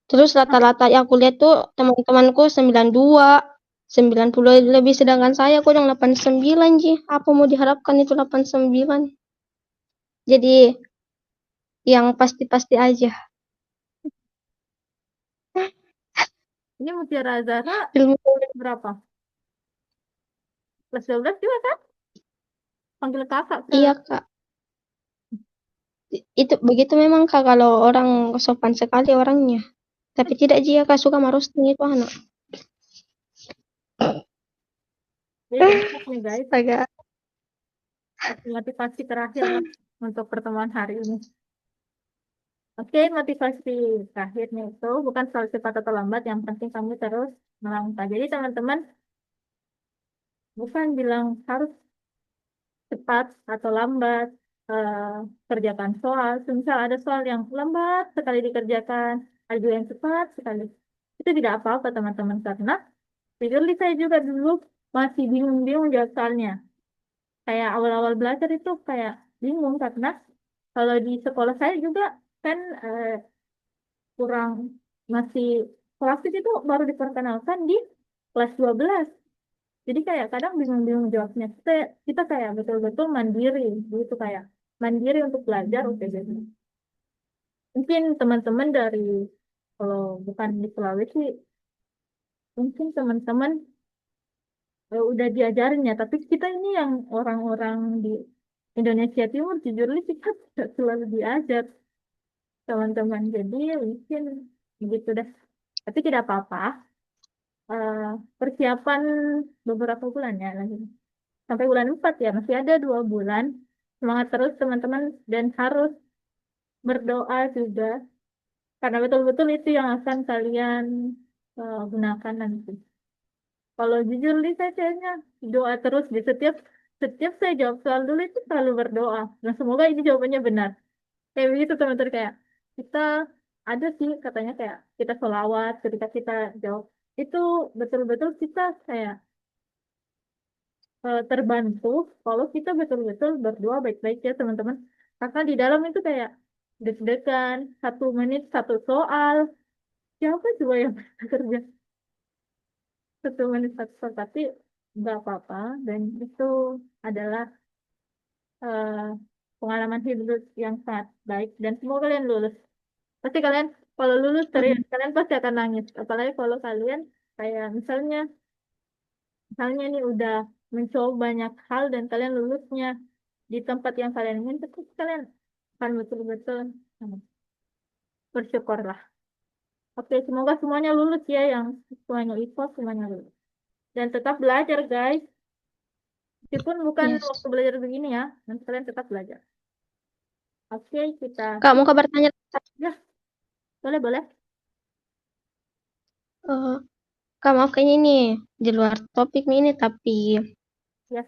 Terus rata-rata yang aku lihat tuh teman-temanku 92, 90 lebih, sedangkan saya aku yang 89 Ji. Apa mau diharapkan itu 89? Jadi yang pasti-pasti aja. ini Mutiara Zara Ilmu berapa? Kelas 12 juga kan? Panggil kakak ke iya Kak. Itu begitu memang Kak kalau orang sopan sekali orangnya. Tapi tidak Ji, Kak suka marosting itu anak. jadi banyak nih guys. Agak Motivasi terakhir lah untuk pertemuan hari ini. Oke, motivasi terakhirnya itu bukan soal cepat atau lambat, yang penting kamu terus melangkah. Jadi teman-teman bukan bilang harus cepat atau lambat kerjakan soal. Misal ada soal yang lambat sekali dikerjakan, ada yang cepat sekali. Itu tidak apa-apa teman-teman karena literally saya juga dulu masih bingung-bingung jawab soalnya. Kayak awal-awal belajar itu kayak bingung karena kalau di sekolah saya juga kan kurang masih klasik itu baru diperkenalkan di kelas 12. Jadi kayak kadang bingung-bingung jawabnya. Kita kayak betul-betul mandiri gitu kayak mandiri untuk belajar UTBK. Mungkin teman-teman dari kalau bukan di Sulawesi mungkin teman-teman udah diajarin ya, tapi kita ini yang orang-orang di Indonesia Timur jujur li kita tidak selalu diajar teman-teman. Jadi mungkin begitu dah. Tapi tidak apa-apa. eh, Persiapan beberapa bulan ya lagi. Sampai bulan 4 ya, masih ada 2 bulan. Semangat terus teman-teman dan harus berdoa juga. Karena betul-betul itu yang akan kalian gunakan nanti. Kalau jujur nih saya kayaknya doa terus di setiap setiap saya jawab soal dulu itu selalu berdoa. Nah semoga ini jawabannya benar. Kayak begitu teman-teman kayak kita ada sih katanya kayak kita sholawat ketika kita jawab itu betul-betul kita kayak terbantu kalau kita betul-betul berdoa baik-baik ya teman-teman. Karena di dalam itu kayak deg-degan 1 menit 1 soal. Siapa coba yang kerja 1 menit 1 soal tapi nggak apa-apa dan itu adalah eh, pengalaman hidup yang sangat baik dan semoga kalian lulus. Pasti kalian kalau lulus serius kalian pasti akan nangis. Apalagi kalau kalian kayak misalnya nih udah mencoba banyak hal dan kalian lulusnya di tempat yang kalian ingin, pasti kalian akan betul-betul bersyukurlah. Oke, semoga semuanya lulus ya, yang semuanya IPOS semuanya lulus. Dan tetap belajar guys, meskipun bukan yes. waktu belajar begini ya, dan kalian tetap belajar. Oke, kita Kak mau kabar tanya. ya boleh boleh. Eh, Kak maaf kayaknya ini di luar topik nih ini tapi Ya,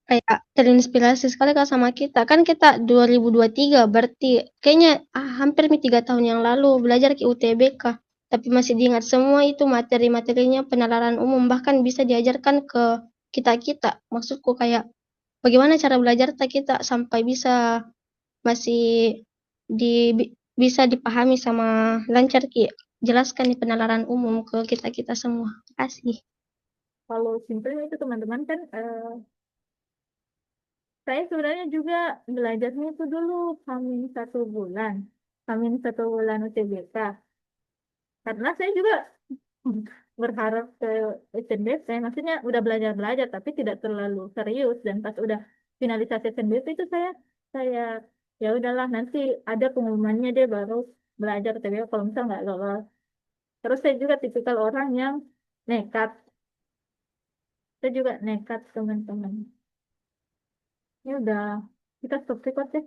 kayak terinspirasi sekali Kak sama kita. Kan kita 2023 berarti kayaknya hampir nih 3 tahun yang lalu belajar ke UTBK. Tapi masih diingat semua itu materi-materinya penalaran umum bahkan bisa diajarkan ke kita-kita. Maksudku kayak bagaimana cara belajar kita sampai bisa masih bisa dipahami sama lancar Ki. Jelaskan nih penalaran umum ke kita-kita semua. Kasih. kalau simpelnya itu teman-teman kan saya sebenarnya juga belajarnya itu dulu Hamin 1 bulan UTBK. Karena saya juga berharap ke SNBT, maksudnya udah belajar-belajar tapi tidak terlalu serius dan pas udah finalisasi SNBT itu saya ya udahlah nanti ada pengumumannya deh baru belajar UTBK kalau misal nggak lolos. Terus saya juga tipikal orang yang nekat, saya juga nekat teman-teman. Ini udah kita stop record deh.